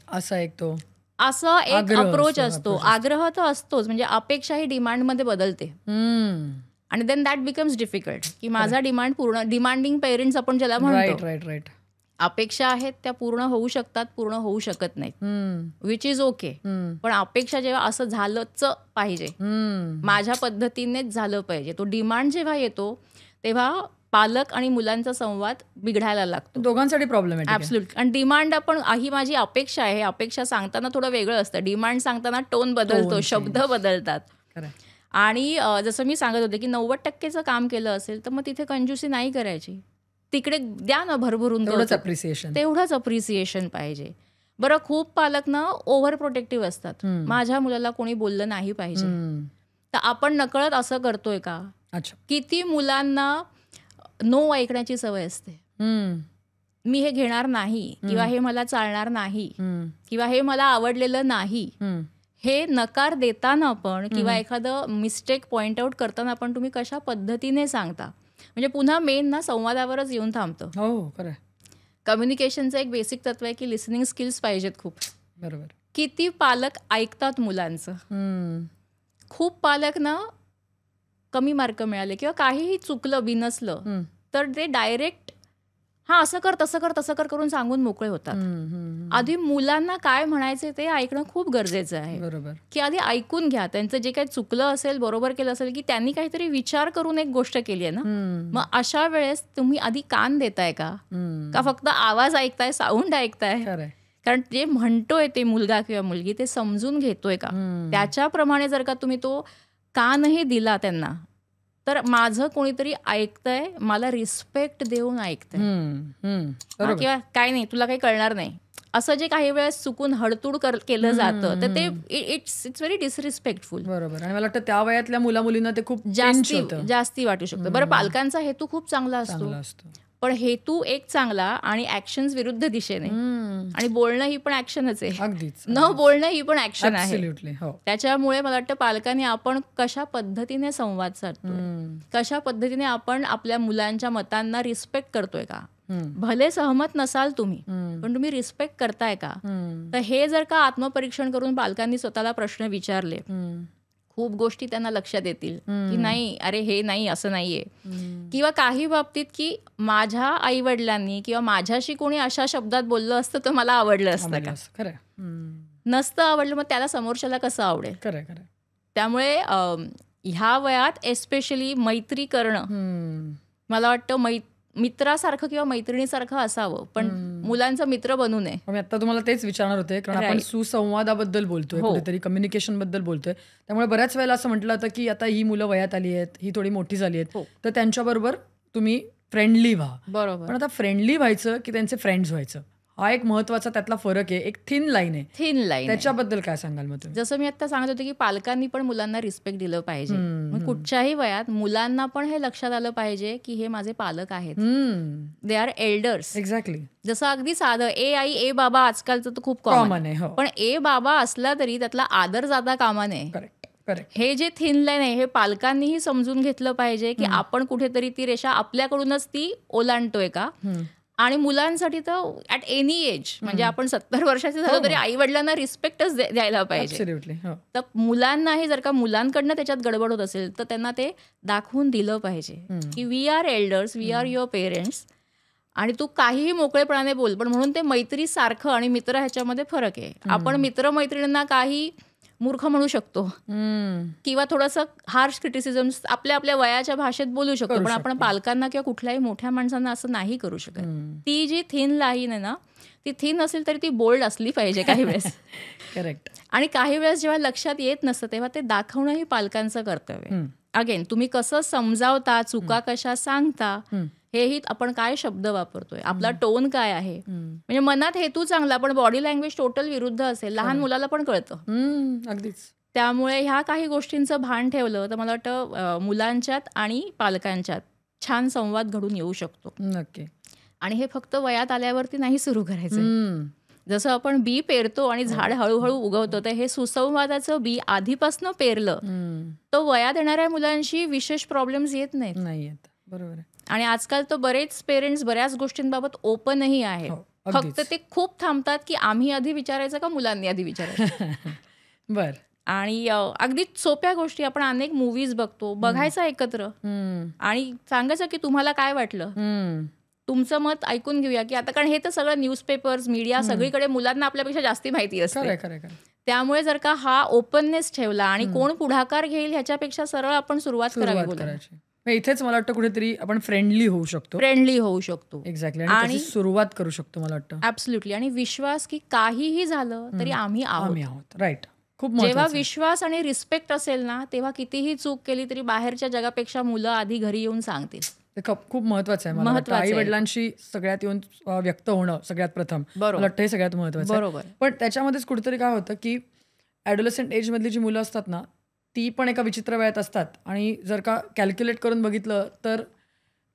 असं एक अप्रोच असतो. आग्रह तर असतोच, म्हणजे अपेक्षा ही डिमांडमध्ये बदलते आणि देन दॅट बिकम्स डिफिकल्ट की माझा डिमांड पूर्ण, डिमांडिंग पेरेंट्स आपण ज्याला म्हणतो. अपेक्षा आहेत त्या पूर्ण होऊ शकतात, पूर्ण होऊ शकत नाहीत, विच इज ओके. पण अपेक्षा जेव्हा असं झालंच पाहिजे, माझ्या पद्धतीनेच झालं पाहिजे, तो डिमांड जेव्हा येतो तेव्हा पालक आणि मुलांचा संवाद बिघडायला लागतो. दोघांसाठी प्रॉब्लेम आहे. ऍब्सोल्युटली. आणि डिमांड आपण ही माझी अपेक्षा आहे, अपेक्षा सांगताना थोडं वेगळं असतं. डिमांड सांगताना टोन बदलतो, शब्द बदलतात. आणि जसं मी सांगत होते की 90% काम केलं असेल तर मग तिथे कंजूसी नाही करायची, तिकडे द्या ना भरभरून, तेवढंच अप्रिसिएशन पाहिजे. बरं, खूप पालक ना ओव्हर प्रोटेक्टिव्ह असतात, माझ्या मुलाला कोणी बोललं नाही पाहिजे. तर आपण नकळत असं करतोय का? किती मुलांना नो ऐकण्याची सवय असते. मी हे घेणार नाही, किंवा हे मला चालणार नाही, किंवा हे मला आवडलेलं नाही, हे नकार देताना पण किंवा एखादं मिस्टेक पॉइंट आउट करताना पण तुम्ही कशा पद्धतीने सांगता, म्हणजे पुन्हा मेन ना संवादावरच येऊन थांबतं. हो, खरं. कम्युनिकेशनचं एक बेसिक तत्व आहे की लिसनिंग स्किल्स पाहिजेत खूप. बरोबर. किती पालक ऐकतात मुलांचं? खूप पालक ना कमी मार्क मिळाले किंवा काहीही चुकलं बिनसलं तर ते डायरेक्ट हा असं कर तसं कर तसं कर करून सांगून मोकळे होतात. आधी मुलांना काय म्हणायचे ते ऐकणं खूप गरजेचं आहे. बरोबर. की आधी ऐकून घ्या, त्यांचं जे काही चुकलं असेल, बरोबर केलं असेल, की त्यांनी काहीतरी विचार करून एक गोष्ट केली आहे ना, मग अशा वेळेस तुम्ही आधी कान देताय का फक्त आवाज ऐकताय, साऊंड ऐकताय? कारण जे म्हणतोय ते मुलगा किंवा मुलगी ते समजून घेतोय का? त्याच्याप्रमाणे जर का तुम्ही तो कानही दिला त्यांना, तर माझं कोणीतरी ऐकतंय, मला रिस्पेक्ट देऊन ऐकतंय, किंवा काय नाही तुला काही कळणार नाही असं जे काही वेळेस चुकून हडतूड केलं जातं, तर ते इट्स व्हेरी डिसरिस्पेक्टफुल. बरोबर. आणि मला वाटतं त्या वयातल्या मुला मुलींना ते खूप जास्ती वाटू शकतं. बरं, पालकांचा हेतू खूप चांगला असतो, पण हेतू एक चांगला आणि ऍक्शन्स विरुद्ध दिशेने, आणि बोलणं ही पण ऍक्शनच आहे, न बोलणं ही पण ऍक्शन आहे. त्याच्यामुळे मला वाटतं पालकांनी आपण कशा पद्धतीने संवाद साधतो, कशा पद्धतीने आपण आपल्या मुलांच्या मतांना रिस्पेक्ट करतोय का, भले सहमत नसाल तुम्ही पण तुम्ही रिस्पेक्ट करताय का, तर हे जर का आत्मपरीक्षण करून पालकांनी स्वतःला प्रश्न विचारले, खूप गोष्टी त्यांना लक्षात येतील की नाही, अरे हे नाही, असं नाहीये. किंवा काही बाबतीत की माझ्या आई वडिलांनी किंवा माझ्याशी कोणी अशा शब्दात बोललं असतं तर मला आवडलं असतं का, नसतं आवडलं, मग त्याला समोरच्याला कसं आवडेल. त्यामुळे ह्या वयात एस्पेशली मैत्री करणं, मला वाटतं मित्रासारखं किंवा मैत्रिणीसारखं असावं, पण मुलांचा मित्र बनू नये. मी आता तुम्हाला तेच विचारणार होते, कारण आपण सुसंवादाबद्दल बोलतोय, कुठेतरी कम्युनिकेशन बद्दल बोलतोय. त्यामुळे बऱ्याच वेळेला असं म्हटलं जातं की आता ही मुलं वयात आली आहेत, ही थोडी मोठी झाली आहेत, तर त्यांच्याबरोबर तुम्ही फ्रेंडली व्हा. बरोबर. पण आता फ्रेंडली व्हायचं की त्यांचे फ्रेंड्स व्हायचं, हा एक महत्वाचा त्यातला फरक आहे, एक थिन लाईन आहे. त्याच्याबद्दल काय सांगाल मग तुम्ही? जसं मी आता सांगत होते की पालकांनी पण मुलांना रिस्पेक्ट दिलं पाहिजे. कुठच्याही वयात मुलांना पण हे लक्षात आलं पाहिजे की हे माझे पालक आहेत, दे आर एल्डर्स. एक्झॅक्टली. जसं अगदी साधं ए आई ए बाबा आजकालचं तर खूप कॉमन आहे, पण ए बाबा असला तरी त्यातला आदर जाता कामा नये. हे जे थिन लाईन आहे हे पालकांनीही समजून घेतलं पाहिजे की आपण कुठेतरी ती रेषा आपल्याकडूनच ती ओलांडतोय का. आणि मुलांसाठी तर ॲट एनी एज, म्हणजे आपण 70 वर्षाचे झालो तरी आई वडिलांना रिस्पेक्टच द्यायला पाहिजे. तर मुलांनाही जर का मुलांकडनं त्याच्यात गडबड होत असेल तर त्यांना ते दाखवून दिलं पाहिजे की we are elders, we are your parents, आणि तू काहीही मोकळेपणाने बोल, पण म्हणून ते मैत्री सारखं आणि मित्र ह्याच्यामध्ये फरक आहे. आपण मित्रमैत्रिणींना काही मूर्ख म्हणू शकतो किंवा थोडंसं हार्श क्रिटिसिझम आपल्या आपल्या वयाच्या भाषेत बोलू शकतो, पण आपण पालकांना किंवा कुठल्याही मोठ्या माणसांना असं नाही करू शकत. ती जी थिन लाईन आहे ना, ती थिन असेल तरी ती बोल्ड असली पाहिजे काही वेळेस. करेक्ट. आणि काही वेळेस जेव्हा लक्षात येत नसतं तेव्हा ते दाखवणंही पालकांचं कर्तव्य. अगेन तुम्ही कसं समजावता, चुका कशा सांगता, हेही आपण काय शब्द वापरतोय, आपला टोन काय आहे, म्हणजे मनात हेतू चांगला पण बॉडी लँग्वेज टोटल विरुद्ध असेल, लहान मुलाला पण कळतं. अगदीच. त्यामुळे ह्या काही गोष्टींचं भान ठेवलं तर मला वाटतं मुलांच्यात आणि पालकांच्यात छान संवाद घडून येऊ शकतो. नक्की. आणि हे फक्त वयात आल्यावरती नाही सुरू करायचं. जसं आपण बी पेरतो आणि झाड हळूहळू उगवतं, तर हे सुसंवादाचं बी आधीपासून पेरलं तर वयात येणाऱ्या मुलांशी विशेष प्रॉब्लेम्स येत नाहीत. बरोबर. आणि आजकाल तर बरेच पेरेंट्स बऱ्याच गोष्टींबाबत ओपनही आहेत. फक्त ते खूप थांबतात की आम्ही आधी विचारायचं का मुलांनी आधी विचारायचं. बर. आणि अगदी सोप्या गोष्टी आपण अनेक मूवीज बघतो, बघायचा एकत्र आणि सांगायचं की तुम्हाला काय वाटलं, तुमचं मत ऐकून घेऊया, की आता कारण हे तर सगळं न्यूजपेपर्स, मीडिया सगळीकडे मुलांना आपल्यापेक्षा जास्ती माहिती असते. त्यामुळे जर का हा ओपननेस ठेवला आणि कोण पुढाकार घेईल ह्याच्यापेक्षा सरळ आपण सुरुवात करायची. इथेच मला वाटतं कुठेतरी आपण फ्रेंडली होऊ शकतो. एक्झॅक्टली. आणि सुरुवात करू शकतो मला वाटतं. ऍब्सोल्युटली. आणि विश्वास, की काहीही झालं तरी आम्ही आहोत. राईट. जेव्हा विश्वास आणि रिस्पेक्ट असेल ना, तेव्हा कितीही चूक केली तरी बाहेरच्या जगापेक्षा मुलं आधी घरी येऊन सांगतील. ते खूप महत्वाचं आहे. मला वाटतं आई वडिलांशी सगळ्यात येऊन व्यक्त होणं सगळ्यात प्रथम, मला वाटतं हे सगळ्यात महत्वाचं आहे. बरोबर. पण त्याच्यामध्येच कुठेतरी काय होतं की ॲडोलसंट एज मधली जी मुलं असतात ना, ती पण एका विचित्र वयात असतात. आणि जर का कॅल्क्युलेट करून बघितलं तर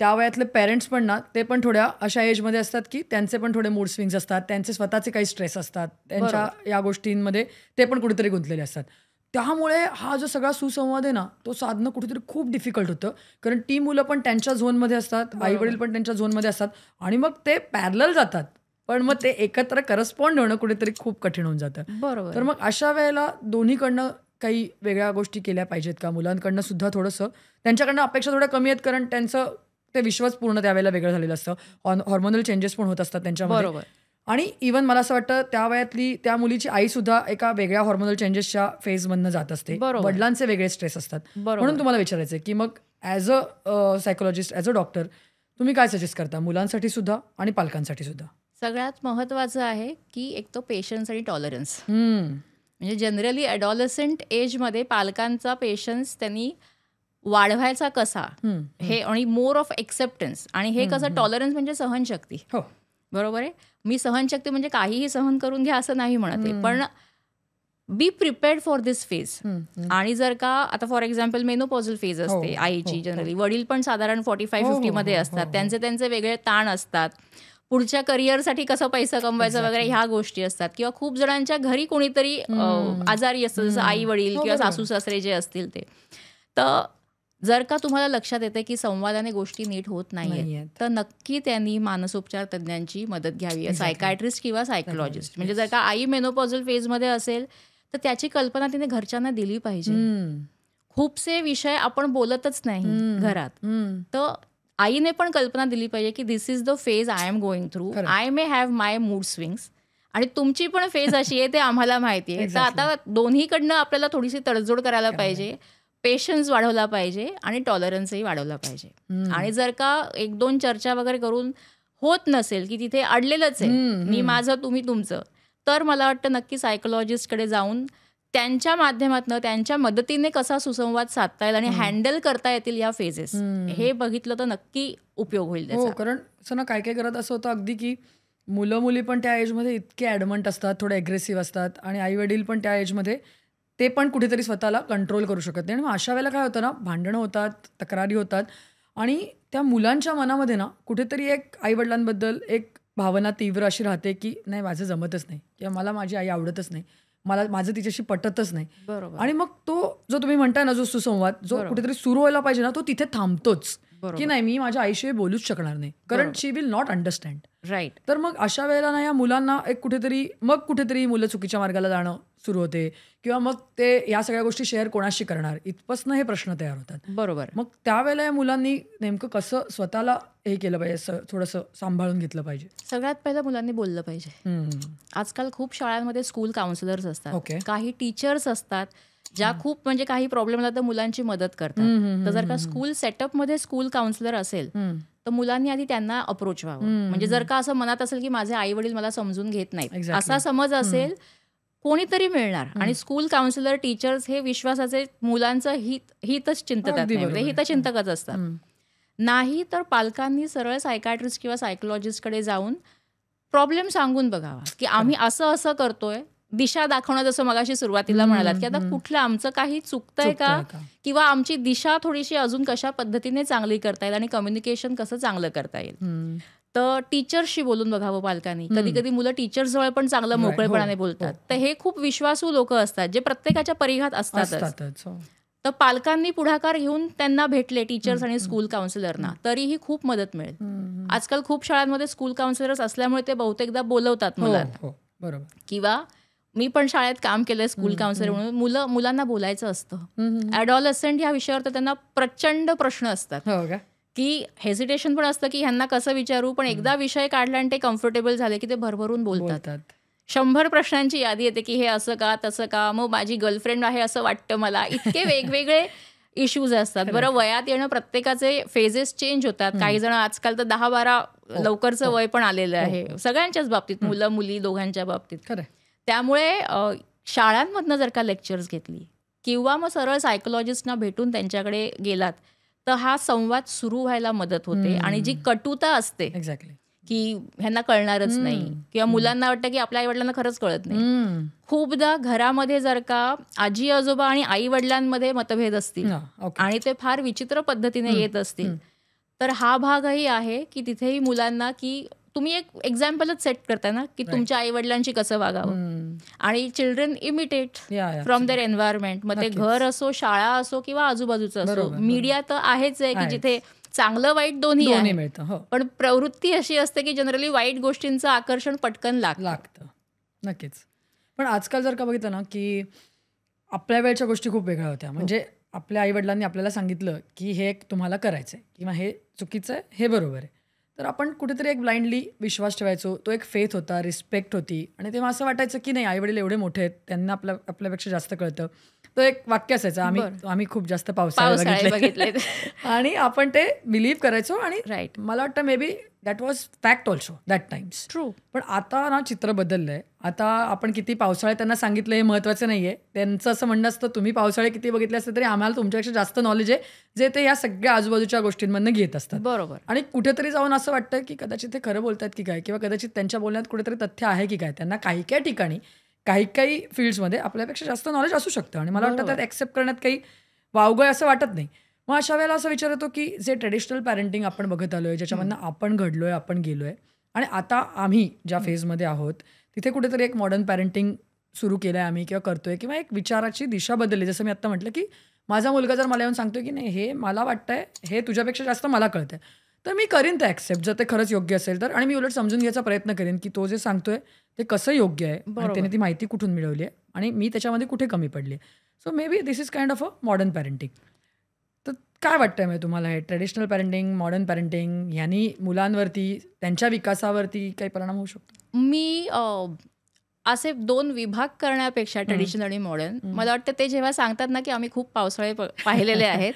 त्या वयातले पेरेंट्स पण ना, ते पण थोड्या अशा एजमध्ये असतात की त्यांचे पण थोडे मूड स्विंग्स असतात, त्यांचे स्वतःचे काही स्ट्रेस असतात, त्यांच्या या गोष्टींमध्ये ते पण कुठेतरी गुंतलेले असतात. त्यामुळे हा जो सगळा सुसंवाद आहे ना, तो साधणं कुठेतरी खूप डिफिकल्ट होतं. कारण ती मुलं पण त्यांच्या झोनमध्ये असतात, आई वडील पण त्यांच्या झोनमध्ये असतात, आणि मग ते पॅरलल जातात, पण मग ते एकत्र करस्पॉन्ड होणं कुठेतरी खूप कठीण होऊन जातं. बरोबर. तर मग अशा वेळेला दोन्हीकडनं काही वेगळ्या गोष्टी केल्या पाहिजेत का? मुलांकडनं सुद्धा थोडंसं त्यांच्याकडनं अपेक्षा थोड्या कमी आहेत, कारण त्यांचं ते विश्वास पूर्ण त्यावेळेला वेगळं झालेलं असतं. हॉर्मोनल चेंजेस पण होत असतात त्यांच्यामध्ये. बरोबर. आणि इव्हन मला असं वाटतं त्या वयातली त्या मुलीची आई सुद्धा एका वेगळ्या हॉर्मोनल चेंजेसच्या फेजमधनं जात असते. वडिलांचे वेगळे स्ट्रेस असतात. म्हणून तुम्हाला विचारायचं आहे की मग as a psychologist, as a doctor, तुम्ही काय सजेस्ट करता मुलांसाठी सुद्धा आणि पालकांसाठी सुद्धा? सगळ्यात महत्त्वाचं आहे की एक तो पेशन्स आणि टॉलरन्स. म्हणजे जनरली ॲडॉलसंट एजमध्ये पालकांचा पेशन्स त्यांनी वाढवायचा कसा हे, आणि मोर ऑफ एक्सेप्टन्स, आणि हे कसं टॉलरन्स म्हणजे सहनशक्ती. बरोबर आहे. मी सहनशक्ती म्हणजे काहीही सहन करून घ्या असं नाही म्हणत आहे, पण बी प्रिपेअर्ड फॉर दिस फेज. आणि जर का आता फॉर एक्झाम्पल मेनोपॉझल फेज असते आईची, जनरली वडील पण साधारण 45-50 मध्ये असतात, त्यांचे वेगळे ताण असतात, पुढच्या करिअरसाठी कसं पैसा कमवायचा वगैरे ह्या गोष्टी असतात, किंवा खूप जणांच्या घरी कोणीतरी आजारी असतं, जसं आई वडील किंवा सासू सासरे जे असतील ते. तर जर का तुम्हाला लक्षात येते की संवादाने गोष्टी नीट होत नाहीये, तर नक्की त्यांनी मानसोपचार तज्ञांची मदत घ्यावी, सायकायट्रिस्ट किंवा सायकोलॉजिस्ट. म्हणजे जर का आई मेनोपॉझल फेजमध्ये असेल तर त्याची कल्पना तिने घरच्यांना दिली पाहिजे. खूपसे विषय आपण बोलतच नाही घरात, तर आईने पण कल्पना दिली पाहिजे की this is the phase I am going through, I may have my mood swings, आणि तुमची पण फेज अशी आहे ते आम्हाला माहिती आहे. तर आता दोन्हीकडनं आपल्याला थोडीशी तडजोड करायला पाहिजे, पेशन्स वाढवला पाहिजे आणि टॉलरन्सही वाढवला पाहिजे. आणि जर का 1-2 चर्चा वगैरे करून होत नसेल, की तिथे अडलेलंच आहे, मी माझं तुम्ही तुमचं, तर मला वाटतं नक्की सायकोलॉजिस्टकडे जाऊन त्यांच्या माध्यमातून त्यांच्या मदतीने कसा सुसंवाद साधता येईल आणि हँडल करता येतील या फेजेस, हे बघितलं तर नक्की उपयोग होईल त्याचा. कारण असं ना, काय काय करत असं होतं अगदी की मुलं मुली पण त्या एजमध्ये इतके ॲडमंट असतात, थोडे ॲग्रेसिव्ह असतात, आणि आई वडील पण त्या एजमध्ये ते पण कुठेतरी स्वतःला कंट्रोल करू शकत नाही. आणि मग अशा वेळेला काय होतं ना, भांडणं होतात, तक्रारी होतात, आणि त्या मुलांच्या मनामध्ये ना कुठेतरी एक आईवडिलांबद्दल एक भावना तीव्र अशी राहते की नाही, माझं जमतच नाही, किंवा मला माझी आई आवडतच नाही, मला माझं तिच्याशी पटतच नाही. आणि मग तो जो तुम्ही म्हणताय ना, जो सुसंवाद जो कुठेतरी सुरू व्हायला पाहिजे ना, तो तिथे थांबतोच की नाही, मी माझ्या आईशिवाय बोलूच शकणार नाही, कारण शी विल नॉट अंडरस्टँड. राईट. तर मग अशा वेळेला ना या मुलांना एक कुठेतरी मुलं चुकीच्या मार्गाला जाणं सुरू होते, किंवा मग ते या सगळ्या गोष्टी शेअर कोणाशी करणार, इथपासून हे प्रश्न तयार होतात. बरोबर. मग त्यावेळेला या मुलांनी नेमकं कसं स्वतःला हे केलं पाहिजे, थोडंसं सांभाळून घेतलं पाहिजे? सगळ्यात पहिलं मुलांनी बोललं पाहिजे. आजकाल खूप शाळांमध्ये स्कूल काउन्सिलर्स असतात, काही टीचर्स असतात ज्या खूप म्हणजे काही प्रॉब्लेम आला तर मुलांची मदत करतात. तर जर का स्कूल सेटअपमध्ये स्कूल काउन्सिलर असेल तर मुलांनी आधी त्यांना अप्रोच व्हावं. म्हणजे जर का असं मनात असेल की माझे आई वडील मला समजून घेत नाहीत, असा समज असेल, कोणीतरी मिळणार. आणि स्कूल काउन्सिलर, टीचर्स हे विश्वासाचे मुलांचं हितच हितचिंतकच असतात. नाही तर पालकांनी सरळ सायकायट्रिस्ट किंवा सायकोलॉजिस्टकडे जाऊन प्रॉब्लेम सांगून बघावा की आम्ही असं असं करतोय, दिशा दाखवणं, जसं मगाशी सुरुवातीला म्हणालात की आता कुठलं आमचं काही चुकतंय का, किंवा आमची दिशा थोडीशी अजून कशा पद्धतीने चांगली करता येईल आणि कम्युनिकेशन कसं चांगलं करता येईल. तर टीचर्सशी बोलून बघावं पालकांनी. कधी कधी मुलं टीचर्स जवळ पण चांगलं मोकळेपणाने बोलतात, तर हे खूप विश्वासू लोक असतात जे प्रत्येकाच्या परिघात असतातच. तर पालकांनी पुढाकार घेऊन त्यांना भेटले, टीचर्स आणि स्कूल काउन्सिलरना, तरीही खूप मदत मिळेल. आजकाल खूप शाळांमध्ये स्कूल काउन्सिलर्स असल्यामुळे ते बहुतेकदा बोलवतात मुलांना. किंवा मी पण शाळेत काम केलंय स्कूल काउन्सिलर म्हणून. मुलांना बोलायचं असतं. ॲडॉलसंट या विषयावर तर त्यांना प्रचंड प्रश्न असतात की हेजिटेशन पण असतं की ह्यांना कसं विचारू, पण एकदा विषय काढला आणि ते कम्फर्टेबल झाले की ते भरभरून बोलतात. 100 प्रश्नांची यादी येते की हे असं का तसं का, मग माझी गर्लफ्रेंड आहे असं वाटतं मला, इतके वेगवेगळे इश्यूज असतात. बरं, वयात येणं प्रत्येकाचे फेजेस चेंज होतात. काही जण आजकाल तर 10-12 लवकरचं वय पण आलेलं आहे सगळ्यांच्याच बाबतीत, मुलं मुली दोघांच्या बाबतीत. त्यामुळे शाळांमधनं जर का लेक्चर्स घेतली किंवा मग सरळ सायकोलॉजिस्टना भेटून त्यांच्याकडे गेलात तर हा संवाद सुरू व्हायला मदत होते. आणि जी कटुता असते की ह्यांना कळणारच नाही किंवा मुलांना वाटतं की आपल्या आईवडिलांना खरंच कळत नाही, खूपदा घरामध्ये जर का आजी आजोबा आणि आई वडिलांमध्ये मतभेद असतील आणि ते फार विचित्र पद्धतीने येत असतील तर हा भागही आहे की तिथेही मुलांना की तुम्ही एक एक्झाम्पलच सेट करता ना की तुमच्या आई वडिलांशी कसं वागावं. आणि children imitate from their environment. मग ते घर असो, शाळा असो किंवा आजूबाजूचं असो. मीडिया तर आहेच आहे की जिथे चांगलं वाईट दोन्ही मिळतं. पण प्रवृत्ती अशी असते की जनरली वाईट गोष्टींचं आकर्षण पटकन लागतं. नक्कीच. पण आजकाल जर का बघितलं ना की आपल्या वेळच्या गोष्टी खूप वेगळ्या होत्या. म्हणजे आपल्या आईवडिलांनी आपल्याला सांगितलं की हे तुम्हाला करायचं आहे किंवा हे चुकीचं आहे, हे बरोबर आहे, तर आपण कुठेतरी एक ब्लाइंडली विश्वास ठेवायचो. तो एक फेथ होता, रिस्पेक्ट होती. आणि तेव्हा असं वाटायचं की नाही, आईवडील एवढे मोठे आहेत, त्यांना आपल्यापेक्षा जास्त कळतं. तो एक वाक्य असायचं, आम्ही खूप जास्त पावसाळे बघितले आणि आपण ते बिलीव्ह करायचो. आणि मला वाटतं may be that was fact also that times. True. पण आता ना चित्र बदललंय. आता आपण किती पावसाळे त्यांना सांगितलं हे महत्वाचं नाहीये. त्यांचं असं म्हणणं असतं, तुम्ही पावसाळे किती बघितले असते तरी आम्हाला तुमच्यापेक्षा जास्त नॉलेज आहे, जे ते या सगळ्या आजूबाजूच्या गोष्टींमधनं घेत असतात. बरोबर. आणि कुठेतरी जाऊन असं वाटतं की कदाचित ते खरं बोलतात की काय, किंवा कदाचित त्यांच्या बोलण्यात कुठेतरी तथ्य आहे की काय. त्यांना काही काही ठिकाणी काही फील्ड्समध्ये आपल्यापेक्षा जास्त नॉलेज असू शकतं. आणि मला वाटतं त्यात ॲक्सेप्ट करण्यात काही वावगं असं वाटत नाही. मग अशा वेळेला असं विचार येतो की जे ट्रेडिशनल पॅरेंटिंग आपण बघत आलोय, ज्याच्यामधनं आपण घडलोय, आपण गेलोय, आणि आता आम्ही ज्या फेजमध्ये आहोत तिथे कुठेतरी एक मॉडर्न पॅरेंटिंग सुरू केलं आहे आम्ही, किंवा करतोय, किंवा एक विचाराची दिशा बदलली. जसं मी आत्ता म्हटलं की माझा मुलगा जर मला येऊन सांगतोय की नाही, हे मला वाटतंय, हे तुझ्यापेक्षा जास्त मला कळतंय, तर मी करीन ते ॲक्सेप्ट, जर ते खरंच योग्य असेल तर. आणि मी उलट समजून घ्यायचा प्रयत्न करेन की तो जे सांगतोय ते कसं योग्य आहे, आणि त्याने ती माहिती कुठून मिळवली आहे, आणि मी त्याच्यामध्ये कुठे कमी पडली आहे. So may be this is kind of a modern parenting. तर काय वाटतंय म्हणजे तुम्हाला, हे ट्रेडिशनल पॅरेंटिंग, मॉडर्न पॅरेंटिंग यांनी मुलांवरती, त्यांच्या विकासावरती काही परिणाम होऊ शकतो? मी असे 2 विभाग करण्यापेक्षा ट्रेडिशनल आणि मॉडर्न, मला वाटतं ते जेव्हा सांगतात ना की आम्ही खूप पावसाळे पाहिलेले आहेत,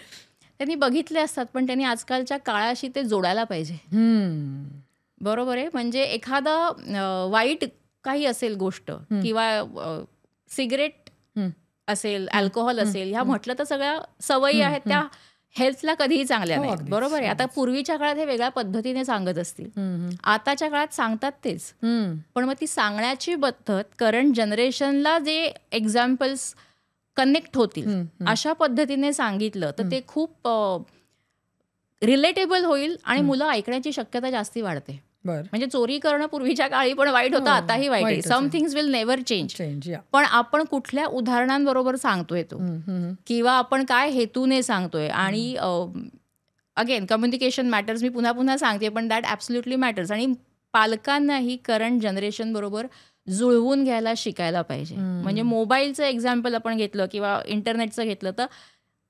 त्यांनी बघितले असतात, पण त्यांनी आजकालच्या काळाशी ते जोडायला पाहिजे. बरोबर आहे. म्हणजे एखादा वाईट काही असेल गोष्ट, किंवा सिगरेट असेल, अल्कोहोल असेल, ह्या म्हटलं तर सगळ्या सवयी आहेत, त्या हेल्थला कधीही चांगल्या नाहीत. बरोबर आहे. आता पूर्वीच्या काळात हे वेगळ्या पद्धतीने सांगत असतील, आताच्या काळात सांगतात तेच, पण मग ती सांगण्याची पद्धत करंट जनरेशनला जे एक्झाम्पल्स कनेक्ट होतील अशा पद्धतीने सांगितलं तर ते खूप रिलेटेबल होईल आणि मुलं ऐकण्याची शक्यता जास्ती वाढते. म्हणजे चोरी करणं पूर्वीच्या काळी पण वाईट होतं, आताही वाईट आहे. Some things will never change. पण आपण कुठल्या उदाहरणांबरोबर सांगतोय तो, किंवा आपण काय हेतूने सांगतोय. आणि अगेन कम्युनिकेशन मॅटर्स, मी पुन्हा पुन्हा सांगते, पण दॅट ॲब्सोल्युटली मॅटर्स. आणि पालकांनाही करंट जनरेशन बरोबर जुळवून घ्यायला शिकायला पाहिजे. म्हणजे मोबाईलचं एक्झाम्पल आपण घेतलं किंवा इंटरनेटचं घेतलं तर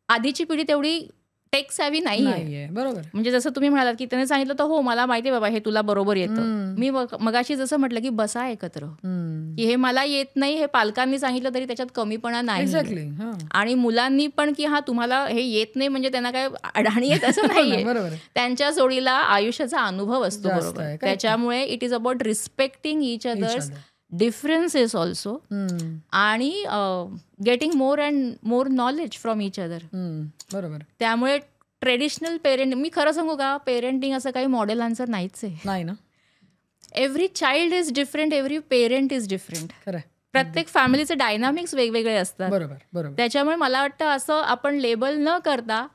आधीची पिढी तेवढी टेक सॅव्ही नाहीये. बरोबर. म्हणजे जसं तुम्ही म्हणालात की त्याने सांगितलं तर हो मला माहिती आहे बाबा, हे तुला बरोबर येतं. मी मगाशी जसं म्हटलं की बसा एकत्र, की हे मला येत नाही हे पालकांनी सांगितलं तरी त्याच्यात कमीपणा नाही. आणि मुलांनी पण की हा तुम्हाला हे येत नाही म्हणजे त्यांना काय अडाणी येत असं नाहीये. त्यांच्या जोडीला आयुष्याचा अनुभव असतो. बरोबर. त्याच्यामुळे it is about respecting each others differences also, आणि getting more and more knowledge from each other. बरोबर. त्यामुळे ट्रेडिशनल मी खरं सांगू का, पेरेंटिंग असं काही मॉडेल आन्सर नाहीच आहे. नाही ना. Every child is different, every parent is different. प्रत्येक फॅमिलीचे डायनामिक्स वेगवेगळे असतात. बरोबर. त्याच्यामुळे मला वाटतं असं आपण लेबल न करता,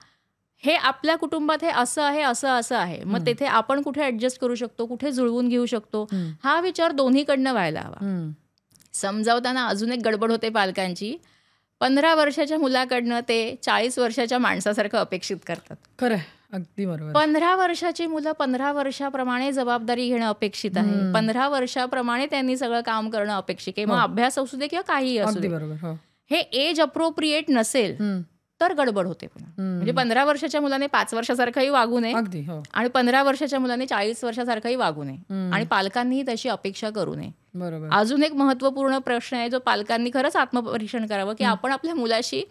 हे आपल्या कुटुंबात हे असं आहे, असं आहे, मग तिथे आपण कुठे ऍडजस्ट करू शकतो, कुठे जुळवून घेऊ शकतो, हा विचार दोन्हीकडनं व्हायला हवा. समजावताना अजून एक गडबड होते पालकांची. 15 वर्षाच्या मुलाकडनं ते 40 वर्षाच्या माणसासारखं अपेक्षित करतात. खरं, अगदी बरोबर. 15 वर्षाची मुलं 15 वर्षाप्रमाणे जबाबदारी घेणं अपेक्षित आहे. 15 वर्षाप्रमाणे त्यांनी सगळं काम करणं अपेक्षित आहे. मग अभ्यास असू दे किंवा काही असू दे. हे एज अप्रोप्रिएट नसेल उत्तर गडबड होते पुन्हा. म्हणजे 15 वर्षाच्या मुलाने 5 वर्षासारखंही वागू नये आणि 15 वर्षाच्या मुलाने 40 वर्षासारखंही वागू नये आणि पालकांनीही तशी अपेक्षा करू नये. बरोबर. अजून एक महत्त्वपूर्ण प्रश्न आहे जो पालकांनी खरंच आत्मपरीक्षण करावं की आपण आपल्या मुलाशी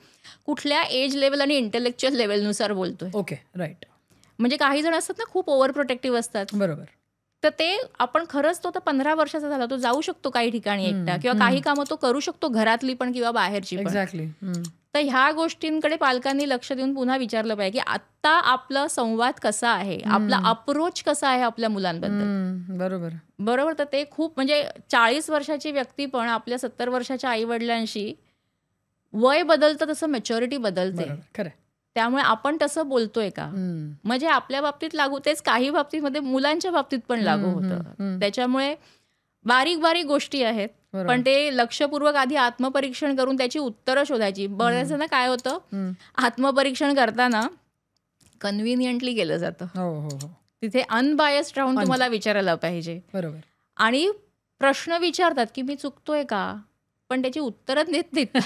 कुठल्या एज लेवल आणि इंटेलेक्च्युअल लेवलनुसार बोलतोय. Okay, right. म्हणजे काही जण असतात ना खूप ओव्हर प्रोटेक्टिव्ह असतात. बरोबर. तर ते आपण खरंच तो तर 15 वर्षाचा झाला, तो जाऊ शकतो काही ठिकाणी एकटा किंवा काही कामं तो करू शकतो घरातली पण किंवा बाहेरची पण. एक्झॅक्टली. तर ह्या गोष्टींकडे पालकांनी लक्ष देऊन पुन्हा विचारलं पाहिजे की आता आपला संवाद कसा आहे, आपला अप्रोच कसा आहे आपल्या मुलांबद्दल. बरोबर बरोबर. तर ते खूप म्हणजे 40 वर्षाची व्यक्ती पण आपल्या 70 वर्षाच्या आईवडिलांशी वय बदलतं तसं मॅच्युरिटी बदलते. खरं. त्यामुळे आपण तसं बोलतोय का, म्हणजे आपल्या बाबतीत लागू, तेच काही बाबतीमध्ये मुलांच्या बाबतीत पण लागू होतं. त्याच्यामुळे बारीक बारीक गोष्टी आहेत पण ते लक्षपूर्वक आधी आत्मपरीक्षण करून त्याची उत्तरं शोधायची. बऱ्याच ना काय होतं, आत्मपरीक्षण करताना कन्व्हिनियंटली केलं जातं. तिथे अनबायस्ड राहून तुम्हाला विचारायला पाहिजे. बरोबर. आणि प्रश्न विचारतात की मी चुकतोय का, पण त्याची उत्तरच देत नाहीत.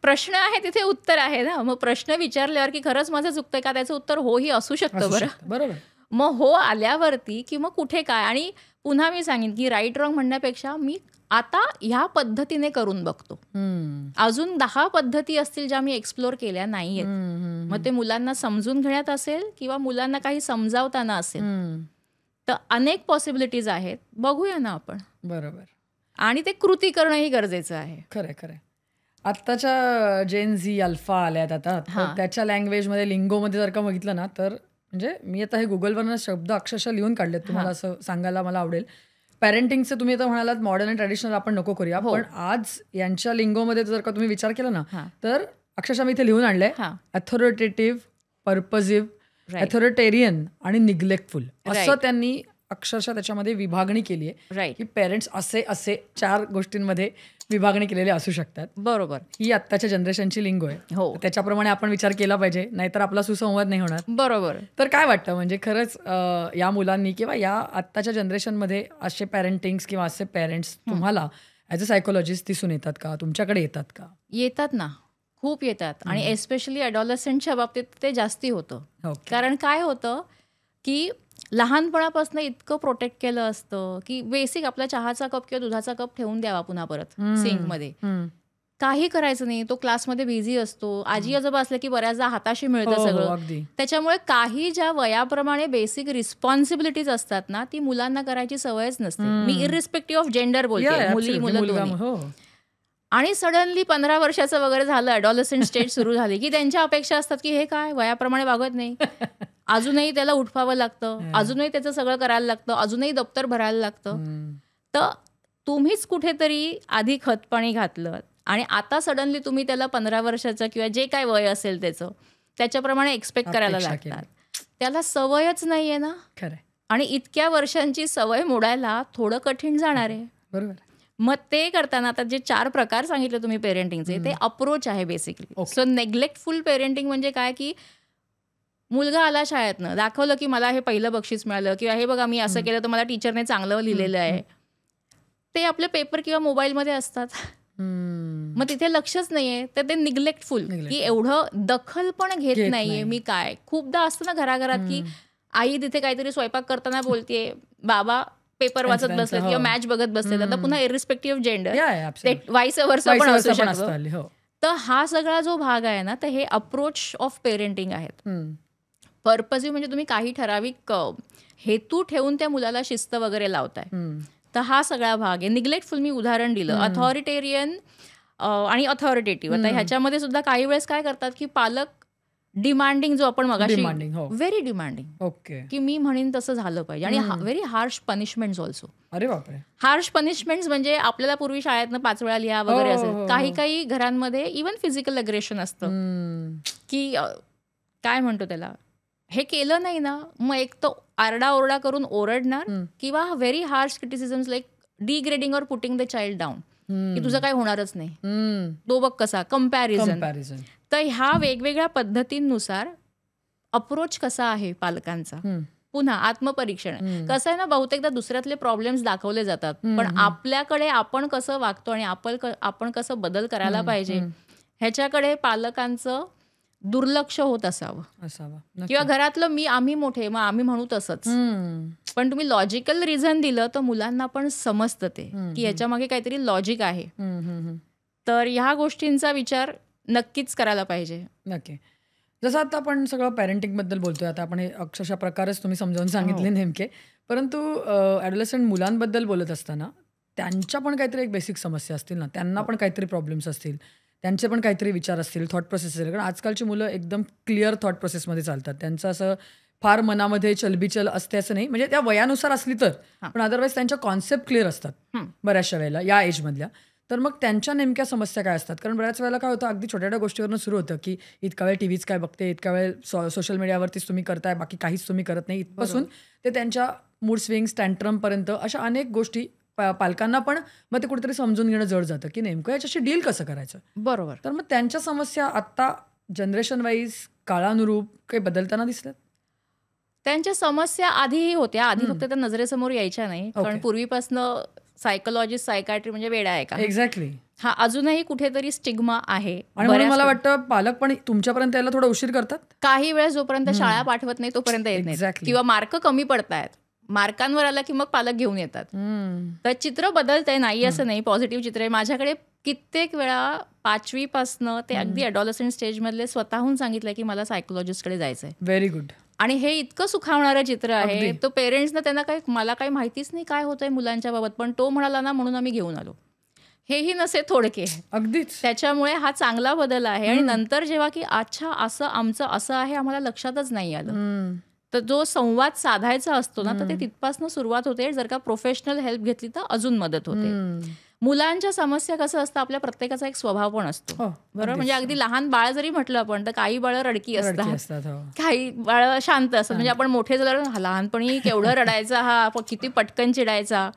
प्रश्न आहे तिथे उत्तर आहे ना. मग प्रश्न विचारल्यावर की खरंच माझं चुकतंय का, त्याचं उत्तर हो ही असू शकतं. बरोबर. मग हो आल्यावरती की मग कुठे काय, आणि पुन्हा मी सांगेन की राईट रॉंग म्हणण्यापेक्षा मी आता ह्या पद्धतीने करून बघतो. अजून 10 पद्धती असतील ज्या मी एक्सप्लोर केल्या नाहीयेत. मग ते मुलांना समजून घेण्यात असेल किंवा मुलांना काही समजावताना असेल, तर अनेक पॉसिबिलिटीज आहेत. बघूया ना आपण. बरोबर. आणि ते कृती करणंही गरजेचं आहे. खरं. आत्ताच्या जेन झी अल्फा आल्यात आता, त्याच्या लँग्वेजमध्ये लिंगोमध्ये जर का बघितलं ना, तर म्हणजे मी आता हे गुगलवरनं शब्द अक्षरशः लिहून काढलेत, तुम्हाला असं सांगायला मला आवडेल. पॅरेंटिंगचं तुम्ही आता म्हणालात मॉडर्न आणि ट्रॅडिशनल आपण नको करूया, पण आज यांच्या लिंगोमध्ये जर का तुम्ही विचार केला ना, तर अक्षरशः मी इथे लिहून आणलंय अथॉरिटेटिव्ह, पर्पजिव्ह, अथॉरिटेरियन आणि निग्लेक्टफुल, असं त्यांनी अक्षरशः त्याच्यामध्ये विभागणी केली आहे की पेरेंट्स असे 4 गोष्टींमध्ये विभागणी केलेली असू शकतात. बरोबर. ही आत्ताच्या जनरेशनची लिंगो आहे. हो. त्याच्याप्रमाणे आपण विचार केला पाहिजे, नाहीतर आपला सुसंवाद नाही होणार. बरोबर. तर काय वाटतं, म्हणजे खरंच या मुलांनी किंवा या आत्ताच्या जनरेशनमध्ये असे पॅरेंटिंग्स किंवा असे पेरेंट्स तुम्हाला ॲज अ सायकोलॉजिस्ट दिसून येतात का, तुमच्याकडे येतात का? येतात ना, खूप येतात. आणि एस्पेशली ॲडॉलसंटच्या बाबतीत ते जास्ती होतं. कारण काय होतं की लहानपणापासून इतकं प्रोटेक्ट केलं असतं की बेसिक आपला चहाचा कप किंवा दुधाचा कप ठेवून द्यावा पुन्हा परत सिंकमध्ये, काही करायचं नाही. तो क्लासमध्ये बिझी असतो, आजी आजोबा असले की बऱ्याचदा हाताशी मिळतं सगळं. त्याच्यामुळे काही ज्या वयाप्रमाणे बेसिक रिस्पॉन्सिबिलिटीज असतात ना, ती मुलांना करायची सवयच नसते. मी इरिस्पेक्टिव्ह ऑफ जेंडर बोलते, मुली मुलं दोन्ही. आणि सडनली 15 वर्षाचं वगैरे झालं, ॲडॉलसंट स्टेज सुरू झाली की त्यांच्या अपेक्षा असतात की हे काय वयाप्रमाणे वागत नाही, अजूनही त्याला उठवावं लागतं, अजूनही त्याचं सगळं करायला लागतं, अजूनही दप्तर भरायला लागतं. तर तुम्हीच कुठेतरी आधी खतपाणी घातलं आणि आता सडनली तुम्ही त्याला 15 वर्षाचं किंवा जे काय वय असेल त्याच्याप्रमाणे एक्सपेक्ट करायला लागतात. त्याला सवयच नाहीये ना. खरं. आणि इतक्या वर्षांची सवय मोडायला थोडं कठीण जाणार आहे. बरोबर. मग ते करताना आता जे 4 प्रकार सांगितले तुम्ही पेरेंटिंगचे, ते अप्रोच आहे बेसिकली. सो नेग्लेक्टफुल पेरेंटिंग म्हणजे काय की मुलगा आला शाळेतनं, दाखवलं की मला हे पहिलं बक्षीस मिळालं किंवा हे बघा मी असं केलं तर मला टीचरने चांगलं लिहिलेलं आहे, ते आपले पेपर किंवा मोबाईलमध्ये असतात. मग तिथे लक्षच नाहीये, तर ते निग्लेक्टफुल की एवढं दखल पण घेत नाहीये मी. काय खूपदा असतं ना घराघरात की आई तिथे काहीतरी स्वयंपाक करताना बोलतेय, बाबा पेपर वाचत बसले किंवा मॅच बघत बसले. आता पुन्हा इरिस्पेक्टिव्ह ऑफ जेंडर ते वाईस वर्सा पण असू शकतं. तर हा सगळा जो भाग आहे ना, तर हे अप्रोच ऑफ पेरेंटिंग आहेत. पर्पजिव्ह म्हणजे तुम्ही काही ठराविक हेतू ठेवून त्या मुलाला शिस्त वगैरे लावताय, तर हा सगळा भाग आहे. निग्लेक्टफुल मी उदाहरण दिलं. अथॉरिटेरियन आणि अथॉरिटेटिव्ह. आता ह्याच्यामध्ये सुद्धा काही वेळेस काय करतात की पालक डिमांडिंग, जो आपण मगाशी व्हेरी डिमांडिंग, की मी म्हणेन तसं झालं पाहिजे. आणि व्हेरी हार्श पनिशमेंट्स ऑल्सो. अरे बापरे. हार्श पनिशमेंट्स म्हणजे आपल्याला पूर्वी शाळेतनं 5 वेळा लिहा वगैरे असेल. काही घरांमध्ये इव्हन फिजिकल अग्रेशन असतं की काय म्हणतो त्याला, हे केलं नाही ना मग एक तर आरडाओरडा करून ओरडणार किंवा व्हेरी हार्श क्रिटिसिझम्स लाईक डिग्रेडिंग और पुटिंग द चाइल्ड डाऊन, की तुझं काही होणारच नाही, तो बघ कसा, कम्पॅरिझन. तर ह्या वेगवेगळ्या पद्धतींनुसार अप्रोच कसा आहे पालकांचा. पुन्हा आत्मपरीक्षण कसं आहे ना, बहुतेकदा दुसऱ्यातले प्रॉब्लेम्स दाखवले जातात, पण आपल्याकडे आपण कसं वागतो आणि आपण कसं बदल करायला पाहिजे ह्याच्याकडे पालकांचं दुर्लक्ष होत असावं. किंवा घरातलं आम्ही मोठे मग आम्ही म्हणू तसंच. पण तुम्ही लॉजिकल रिझन दिलं तर मुलांना पण समजतं ते की ह्याच्या मागे काहीतरी लॉजिक आहे. तर ह्या गोष्टींचा विचार नक्कीच करायला पाहिजे. नक्की. जसं आता आपण सगळं पॅरेंटिंगबद्दल बोलतोय, आता आपण हे अक्षरशः प्रकारच तुम्ही समजावून सांगितले नेमके. परंतु ॲडोलेसंट मुलांबद्दल बोलत असताना त्यांच्या पण काहीतरी एक बेसिक समस्या असतील ना, त्यांना पण काहीतरी प्रॉब्लेम्स असतील, त्यांचे पण काहीतरी विचार असतील, थॉट प्रोसेस असेल. कारण आजकालची मुलं एकदम क्लिअर थॉट प्रोसेसमध्ये चालतात. त्यांचं असं फार मनामध्ये चलबिचल असते असं नाही, म्हणजे त्या वयानुसार असली तर, पण अदरवाईज त्यांच्या कॉन्सेप्ट क्लिअर असतात बऱ्याचशा वेळेला या एजमधल्या. तर मग त्यांच्या नेमक्या समस्या काय असतात? कारण बऱ्याच वेळेला काय होतं, अगदी छोट्या छोट्या गोष्टीवरून सुरू होतं की इतका वेळ टीव्हीच काय बघते, इतका वेळ सोशल मीडियावरतीच तुम्ही करताय, बाकी काहीच तुम्ही करत नाही, इथपासून ते त्यांच्या मूड स्विंग्स, टँट्रमपर्यंत अशा अनेक गोष्टी पालकांना पण मग ते कुठेतरी समजून घेणं जड जातं की नेमकं याच्याशी डील कसं करायचं. बरोबर. तर मग त्यांच्या समस्या आता जनरेशन वाईज काळानुरूप काही बदलताना दिसल्यात? त्यांच्या समस्या आधीही होत्या, आधी फक्त त्या नजरेसमोर यायच्या नाही. कारण पूर्वीपासनं सायकोलॉजिस्ट, सायकायट्री म्हणजे वेडा आहे का. एक्झॅक्टली. हा अजूनही कुठेतरी स्टिग्मा आहे. आणि म्हणून मला वाटतं पालक पण तुमच्यापर्यंत यायला थोडा उशीर करतात. काही वेळेस जोपर्यंत शाळा पाठवत नाही तोपर्यंत येत नाही, किंवा मार्क कमी पडतायत, मार्कांवर आला की मग पालक घेऊन येतात. तर चित्र बदलतंय, नाही असं नाही, पॉझिटिव्ह चित्र आहे. माझ्याकडे कित्येक वेळा 5वीपासनं ते अगदी अडॉलसंट स्टेजमधले स्वतःहून सांगितलंय की मला सायकोलॉजिस्टकडे जायचंय. Very good. आणि हे इतकं सुखावणारं चित्र आहे. तो पेरेंट्सना त्यांना मला काही माहितीच नाही काय होतंय मुलांच्या बाबत, पण तो म्हणाला ना म्हणून आम्ही घेऊन आलो. हेही नसे थोडके. अगदीच. त्याच्यामुळे हा चांगला बदल आहे. आणि नंतर जेव्हा की अच्छा असं आमचं असं आहे आम्हाला लक्षातच नाही आलं, तर जो संवाद साधायचा असतो ना, तर ते तिथपासून सुरुवात होते. जर का प्रोफेशनल हेल्प घेतली तर अजून मदत होते. मुलांच्या समस्या कसं असतं, आपल्या प्रत्येकाचा एक स्वभाव पण असतो, बरोबर. म्हणजे अगदी लहान बाळ जरी म्हटलं आपण तर काही बाळ रडकी असतात, काही बाळ शांत असतात. म्हणजे आपण मोठे झालं लहानपणी केवढं रडायचा, हा किती पटकन चिडायचा.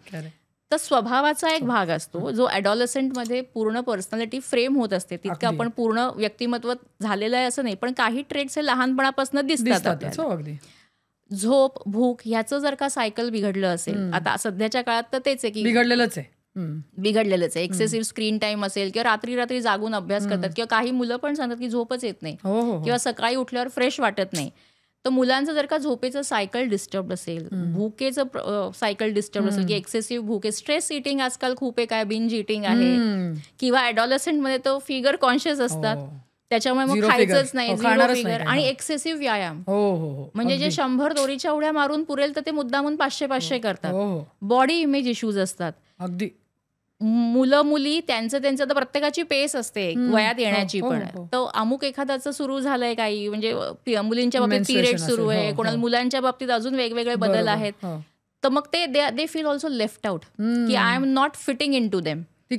तर स्वभावाचा एक भाग असतो जो ॲडॉलसंटमध्ये पूर्ण पर्सनॅलिटी फ्रेम होत असते. तितकं आपण पूर्ण व्यक्तिमत्व झालेलं आहे असं नाही, पण काही ट्रेट्स हे लहानपणापासून दिसतात. झोप, भूक ह्याचं जर का सायकल बिघडलं असेल, आता सध्याच्या काळात तर तेच आहे की बिघडलेलंच आहे. एक्सेसिव्ह स्क्रीन टाइम असेल, किंवा रात्री जागून अभ्यास करतात, किंवा काही मुलं पण सांगतात की झोपच येत नाही, किंवा सकाळी उठल्यावर फ्रेश वाटत नाही. तर मुलांचं जर का झोपेचं सायकल डिस्टर्ब असेल, भूकेचं सायकल डिस्टर्ब असेल, की एक्सेसिव्ह भूक आहे, स्ट्रेस इटिंग आजकाल खूप आहे, काय बिंज इटिंग आहे, किंवा ॲडॉलसंटमध्ये तो फिगर कॉन्शियस असतात, त्याच्यामुळे मग खायचंच नाही, झिरो फिगर, आणि एक्सेसिव्ह व्यायाम. म्हणजे जे 100 दोरीच्या उड्या मारून पुरेल तर ते मुद्दामून 500 करतात. बॉडी इमेज इश्यूज असतात. अगदी मुलं मुली त्यांचं तर प्रत्येकाची पेस असते वयात येण्याची, पण तो अमुक एखाद्याचं सुरू झालंय काही, म्हणजे मुलींच्या बाबतीत पिरियड सुरू आहे, कोणाला मुलांच्या बाबतीत अजून वेगवेगळे बदल आहेत. तर मग ते they feel also left out, की I am not fitting in to them. ती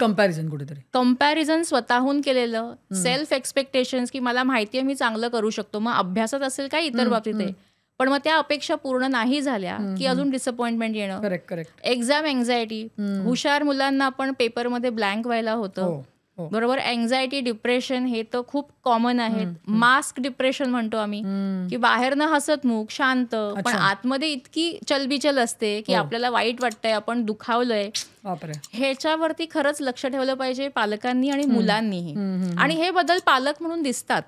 कंपॅरिझन स्वतःहून केलेलं, सेल्फ एक्सपेक्टेशन्स की मला माहितीये मी चांगलं करू शकतो, मग अभ्यासात असेल काय इतर बाबतीत आहे, पण मग त्या अपेक्षा पूर्ण नाही झाल्या की अजून डिसअपॉइंटमेंट येणं. करेक्ट. एक्झाम एन्झायटी, हुशार मुलांना आपण पेपरमध्ये ब्लँक व्हायला होतं, बरोबर. एन्झायटी, डिप्रेशन हे तर खूप कॉमन आहेत. मास्क डिप्रेशन म्हणतो आम्ही, की बाहेरनं हसतमुख शांत, पण आतमध्ये इतकी चलबिचल असते की आपल्याला वाईट वाटतंय, आपण दुखावलंय. ह्याच्यावरती खरंच लक्ष ठेवलं पाहिजे पालकांनी आणि मुलांनीही. आणि हे बदल पालक म्हणून दिसतात,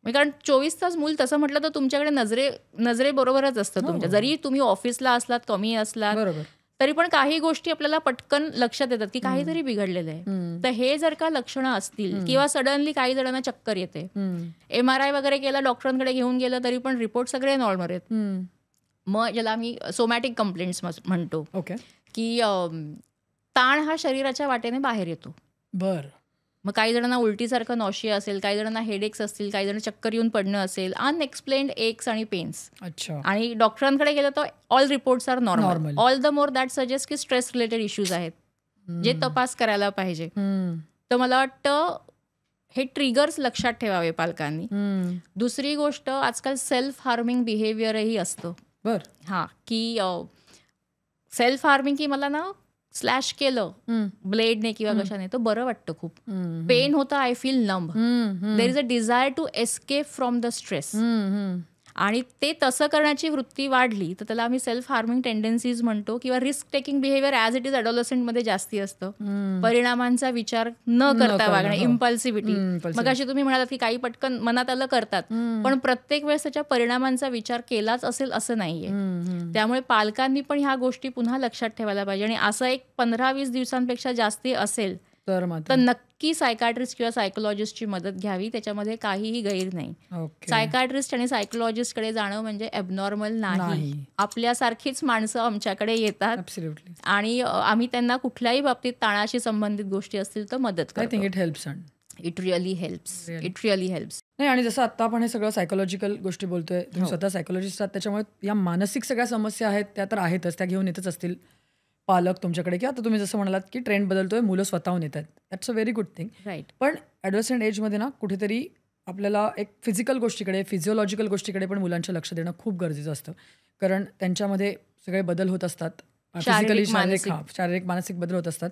कारण 24 तास मूल तसं म्हटलं तर तुमच्याकडे नजरेबरोबरच असतं तुमच्या. जरी तुम्ही ऑफिसला असलात, कमी असलात, तरी पण काही गोष्टी आपल्याला पटकन लक्षात येतात की काहीतरी बिघडलेलं आहे. तर हे जर का लक्षणं असतील, किंवा सडनली काही जणांना चक्कर येते, MRI वगैरे केला, डॉक्टरांकडे घेऊन गेलं, तरी पण रिपोर्ट सगळे नॉर्मल आहेत, मग ज्याला आम्ही सोमॅटिक कंप्लेंट्स म्हणतो, की ताण हा शरीराच्या वाटेने बाहेर येतो. मग काही जणांना उलटीसारखं नॉशिया असेल, काही जणांना हेडेक्स असतील, काही जण चक्कर येऊन पडणं असेल, अनएक्सप्लेन्ड एक्स आणि पेन्स. आणि डॉक्टरांकडे गेलं तर all reports are normal. All the more that suggest की स्ट्रेस रिलेटेड इश्यूज आहेत, जे तपास करायला पाहिजे. तर मला वाटतं हे ट्रिगर्स लक्षात ठेवावे पालकांनी. दुसरी गोष्ट, आजकाल सेल्फ हार्मिंग बिहेवियरही असतं. की सेल्फ हार्मिंग की मला ना स्लॅश केलं ब्लेडने किंवा कशाने, तर बरं वाटतं खूप. पेन होतं, I feel numb, there is a desire to escape from the stress. आणि ते तसं करण्याची वृत्ती वाढली तर त्याला आम्ही सेल्फ हार्मिंग टेंडन्सीज म्हणतो किंवा risk taking behaviour as it is ॲडोलसंटमध्ये जास्ती असतं. परिणामांचा विचार न करता वागणं, इम्पल्सिव्हिटी. मग अशी तुम्ही म्हणालात की काही पटकन मनात आलं करतात, पण प्रत्येक वेळेस त्याच्या परिणामांचा विचार केलाच असेल असं नाहीये. त्यामुळे पालकांनी पण ह्या गोष्टी पुन्हा लक्षात ठेवायला पाहिजे. आणि असं एक 15-20 दिवसांपेक्षा जास्ती असेल तर नक्की सायकायट्रिस्ट किंवा सायकोलॉजिस्टची मदत घ्यावी. त्याच्यामध्ये काहीही गैर नाही. सायकायट्रिस्ट आणि सायकोलॉजिस्टकडे जाणं म्हणजे ॲबनॉर्मल नाही. आपल्यासारखीच माणसं आमच्याकडे येतात आणि आम्ही त्यांना कुठल्याही बाबतीत ताणाशी संबंधित गोष्टी असतील तर मदत करतो. It really helps. नाही, आणि जसं आता आपण हे सगळं सायकोलॉजिकल गोष्टी बोलतोय, तुम्ही स्वतः सायकोलॉजिस्ट आहात, त्याच्यामुळे या मानसिक सगळ्या समस्या आहेत त्या तर आहेतच, त्या घेऊन येतच असतील पालक तुमच्याकडे, किंवा आता तुम्ही जसं म्हणालात की ट्रेंड बदलतोय, मुलं स्वतःहून येतात. That's a very good thing. Right. पण ॲडोलसंट एजमध्ये ना कुठेतरी आपल्याला एक फिजिकल गोष्टीकडे, फिजिओलॉजिकल गोष्टीकडे पण मुलांचं लक्ष देणं खूप गरजेचं असतं. कारण त्यांच्यामध्ये सगळे बदल होत असतात, फिजिकली शारीरिक मानसिक बदल होत असतात.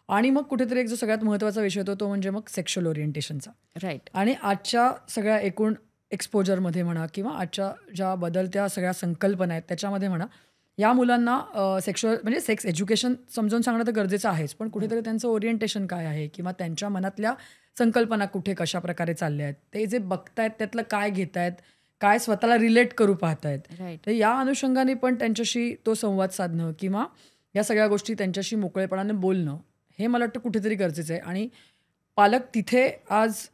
आणि मग कुठेतरी एक जो सगळ्यात महत्त्वाचा विषय होतो तो म्हणजे मग सेक्शुअल ओरिएंटेशनचा. राईट. आणि आजच्या सगळ्या एकूण एक्सपोजरमध्ये म्हणा किंवा आजच्या ज्या बदलत्या सगळ्या संकल्पना आहेत त्याच्यामध्ये म्हणा, या मुलांना सेक्शुअल म्हणजे सेक्स एज्युकेशन समजावून सांगणं तर गरजेचं आहेच, पण कुठेतरी त्यांचं ओरिएंटेशन काय आहे किंवा त्यांच्या मनातल्या संकल्पना कुठे कशा प्रकारे चालल्या आहेत, ते जे बघतायत त्यातलं काय घेत आहेत, काय स्वतःला रिलेट करू पाहतायत, तर या अनुषंगाने पण त्यांच्याशी तो संवाद साधणं किंवा या सगळ्या गोष्टी त्यांच्याशी मोकळेपणाने बोलणं हे मला वाटतं कुठेतरी गरजेचं आहे. आणि पालक तिथे आज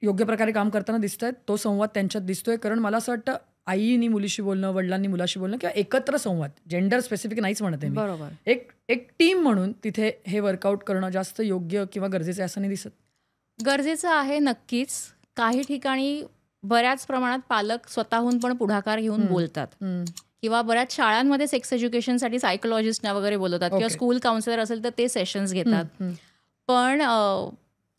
योग्य प्रकारे काम करताना दिसत आहेत, तो संवाद त्यांच्यात दिसतोय. कारण मला असं वाटतं आईनी मुलीशी बोलणं, वडिलांनी मुलाशी बोलणं किंवा एकत्र संवाद, जेंडर स्पेसिफिक नाहीच म्हणत आहे मी, बरोबर, एक टीम म्हणून तिथे हे वर्कआउट करणं जास्त योग्य किंवा गरजेचं आहे असं नाही दिसत? गरजेचं आहे नक्कीच. काही ठिकाणी बऱ्याच प्रमाणात पालक स्वतःहून पण पुढाकार घेऊन बोलतात किंवा बऱ्याच शाळांमध्ये सेक्स एज्युकेशनसाठी सायकोलॉजिस्टना वगैरे बोलवतात किंवा स्कूल काउन्सिलर असेल तर ते सेशन्स घेतात. पण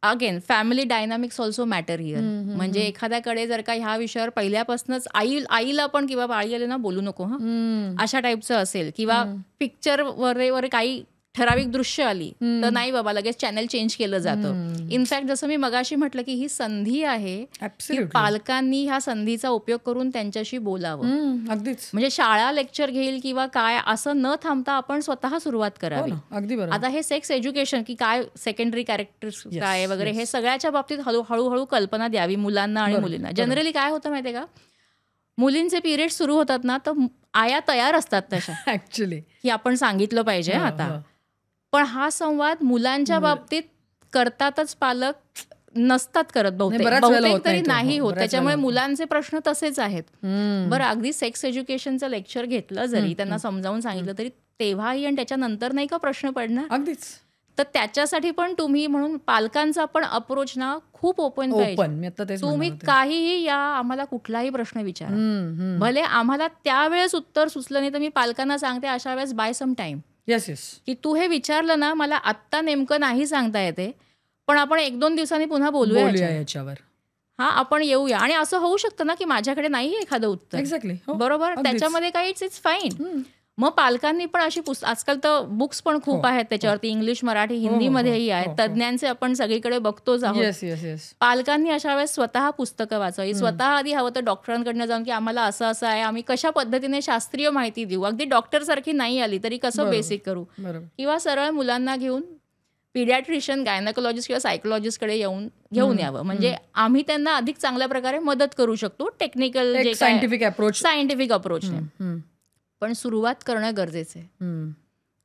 again family dynamics also matter here. म्हणजे एखाद्याकडे जर का ह्या विषयावर पहिल्यापासूनच आईला पण किंवा बाळी आले ना बोलू नको अशा टाईपचं असेल किंवा पिक्चर वर काही ठराविक दृश्य आली तर नाही बाबा लगेच चॅनल चेंज केलं जातं. इनफॅक्ट जसं मी मगाशी म्हटलं की ही संधी आहे की पालकांनी ह्या संधीचा उपयोग करून त्यांच्याशी बोलावं. अगदीच. म्हणजे शाळा लेक्चर घेईल किंवा काय असं न थांबता आपण स्वतः सुरुवात करावी. अगदी बरोबर. आता हे सेक्स एज्युकेशन की काय सेकंडरी कॅरेक्टर्स काय वगैरे हे सगळ्याच्या बाबतीत हळूहळू कल्पना द्यावी मुलांना आणि मुलींना. जनरली काय होतं माहितीये का, मुलींचे पिरियड सुरू होतात ना तर आया तयार असतात तशा ऍक्च्युली की आपण सांगितलं पाहिजे आता. पण हा संवाद मुलांच्या बाबतीत करतातच पालक नसतात करत, बहुतेक तरी नाही होत. त्याच्यामुळे मुलांचे प्रश्न तसेच आहेत. बरं, अगदी सेक्स एज्युकेशनचं लेक्चर घेतलं जरी, त्यांना समजावून सांगितलं तरी तेव्हाही आणि त्याच्यानंतर नाही का प्रश्न पडणार. अगदीच. तर त्याच्यासाठी पण तुम्ही म्हणून पालकांचा पण अप्रोच ना खूप ओपन पाहिजे. तुम्ही काहीही या, आम्हाला कुठलाही प्रश्न विचारा, भले आम्हाला त्यावेळेस उत्तर सुचलं नाही तर मी पालकांना सांगते अशा वेळेस बाय सम टाइम की तू हे विचारलं ना, मला आत्ता नेमकं नाही सांगता येते, पण आपण 1-2 दिवसांनी पुन्हा बोलूया याच्यावर. आपण येऊया. आणि असं होऊ शकतं ना की माझ्याकडे नाही एखादं उत्तर. एक्झॅक्टली. बरोबर. त्याच्यामध्ये काही इट्स फाईन. मग पालकांनी पण अशी आजकाल तर बुक्स पण खूप आहेत त्याच्यावरती, इंग्लिश, मराठी, हिंदीमध्येही आहेत. तज्ज्ञांचे आपण सगळीकडे बघतोच आहोत. पालकांनी अशा वेळेस स्वतः पुस्तकं वाचावी. स्वतः आधी हवं तर डॉक्टरांकडनं जाऊन की आम्हाला असं आहे, आम्ही कशा पद्धतीने शास्त्रीय माहिती देऊ, अगदी डॉक्टर सारखी नाही आली तरी कसं बेसिक करू, किंवा सरळ मुलांना घेऊन पिडियाट्रिशियन, गायनेकोलॉजिस्ट किंवा सायकोलॉजिस्टकडे घेऊन यावं. म्हणजे आम्ही त्यांना अधिक चांगल्या प्रकारे मदत करू शकतो टेक्निकल जे सायंटिफिक अप्रोचने. पण सुरुवात करणं गरजेचं आहे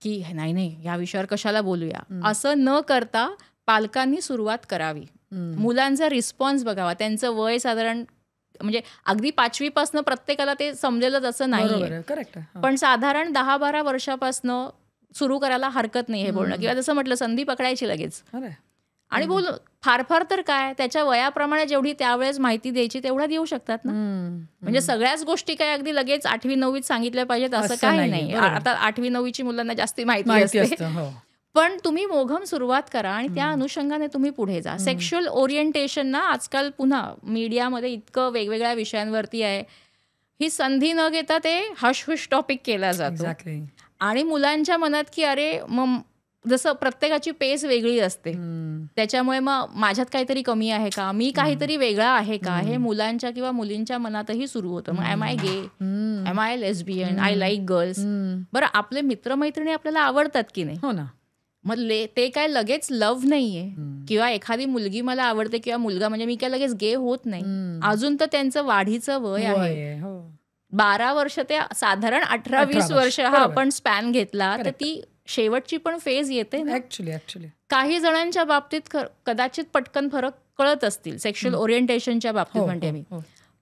की नाही या विषयावर कशाला बोलूया असं न करता पालकांनी सुरुवात करावी. मुलांचा रिस्पॉन्स बघावा. त्यांचं वय साधारण म्हणजे अगदी 5वी पासनं प्रत्येकाला ते समजेलच असं नाही, पण साधारण 10-12 वर्षापासनं सुरू करायला हरकत नाही हे बोलणं. किंवा जसं म्हटलं संधी पकडायची लगेच आणि बोल. फार तर काय, त्याच्या वयाप्रमाणे जेवढी त्यावेळेस माहिती द्यायची तेवढा देऊ शकतात ना. म्हणजे सगळ्याच गोष्टी काय अगदी लगेच 8वी-9वीत सांगितल्या पाहिजेत असं काही नाही. आता 8वी-9वीची मुलांना जास्ती माहिती असते, पण तुम्ही मोघम सुरुवात करा आणि त्या अनुषंगाने तुम्ही पुढे जा. सेक्शुअल ओरिएंटेशन ना आजकाल पुन्हा मीडियामध्ये इतकं वेगवेगळ्या विषयांवरती आहे, ही संधी न घेता ते हशहुश टॉपिक केला जातो. आणि मुलांच्या मनात की अरे मग जसं प्रत्येकाची पेस वेगळी असते, त्याच्यामुळे मग माझ्यात काहीतरी कमी आहे का, मी काहीतरी वेगळा आहे का, हे मुलांच्या किंवा मुलींच्या मनातही सुरू होतं. मग am I gay, am I lesbian, I like girls. बरं, आपले मित्रमैत्रिणी आपल्याला आवडतात की नाही? हो ना. मग ते काय लगेच लव्ह नाहीये, किंवा एखादी मुलगी मला आवडते किंवा मुलगा, म्हणजे मी काय लगेच गे होत नाही. अजून तर त्यांचं वाढीचं वय आहे. 12 वर्ष ते साधारण 18-20 वर्ष हा आपण स्पॅन घेतला तर ती शेवटची पण फेज येते ना. ऍक्च्युली काही जणांच्या बाबतीत कदाचित पटकन फरक कळत असतील, सेक्शुअल ओरिएंटेशनच्या बाबतीत म्हणते मी.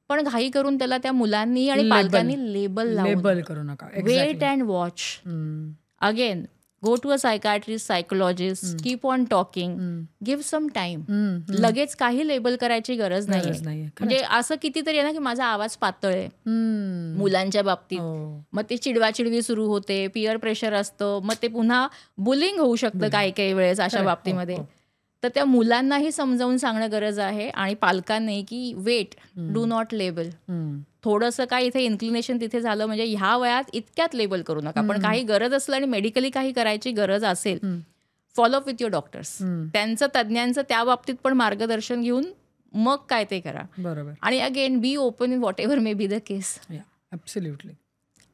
पण घाई करून त्याला त्या मुलांनी आणि पालकांनी लेबल करू नका. Wait and watch. Again, go to a psychiatrist, psychologist, keep on talking, give some time. लगेच काही लेबल करायची गरज नाही. म्हणजे असं कितीतरी आहे ना की माझा आवाज पातळ आहे मुलांच्या बाबतीत, मग ते चिडवाचिडवी सुरू होते, पिअर प्रेशर असतं, मग ते पुन्हा बुलिंग होऊ शकतं काही काही वेळेस अशा बाबतीमध्ये. तर त्या मुलांनाही समजावून सांगणं गरज आहे आणि पालकांनी की वेट, डू नॉट लेबल. थोडंसं काय इथे इन्क्लिनेशन तिथे झालं म्हणजे ह्या वयात इतक्यात लेबल करू नका. पण काही गरज असलं आणि मेडिकली काही करायची गरज असेल, follow up with your doctors. त्यांचं, तज्ज्ञांचं त्या बाबतीत पण मार्गदर्शन घेऊन मग काय ते करा. बरोबर. आणि again, be open in what ever may be the case. Absolutely.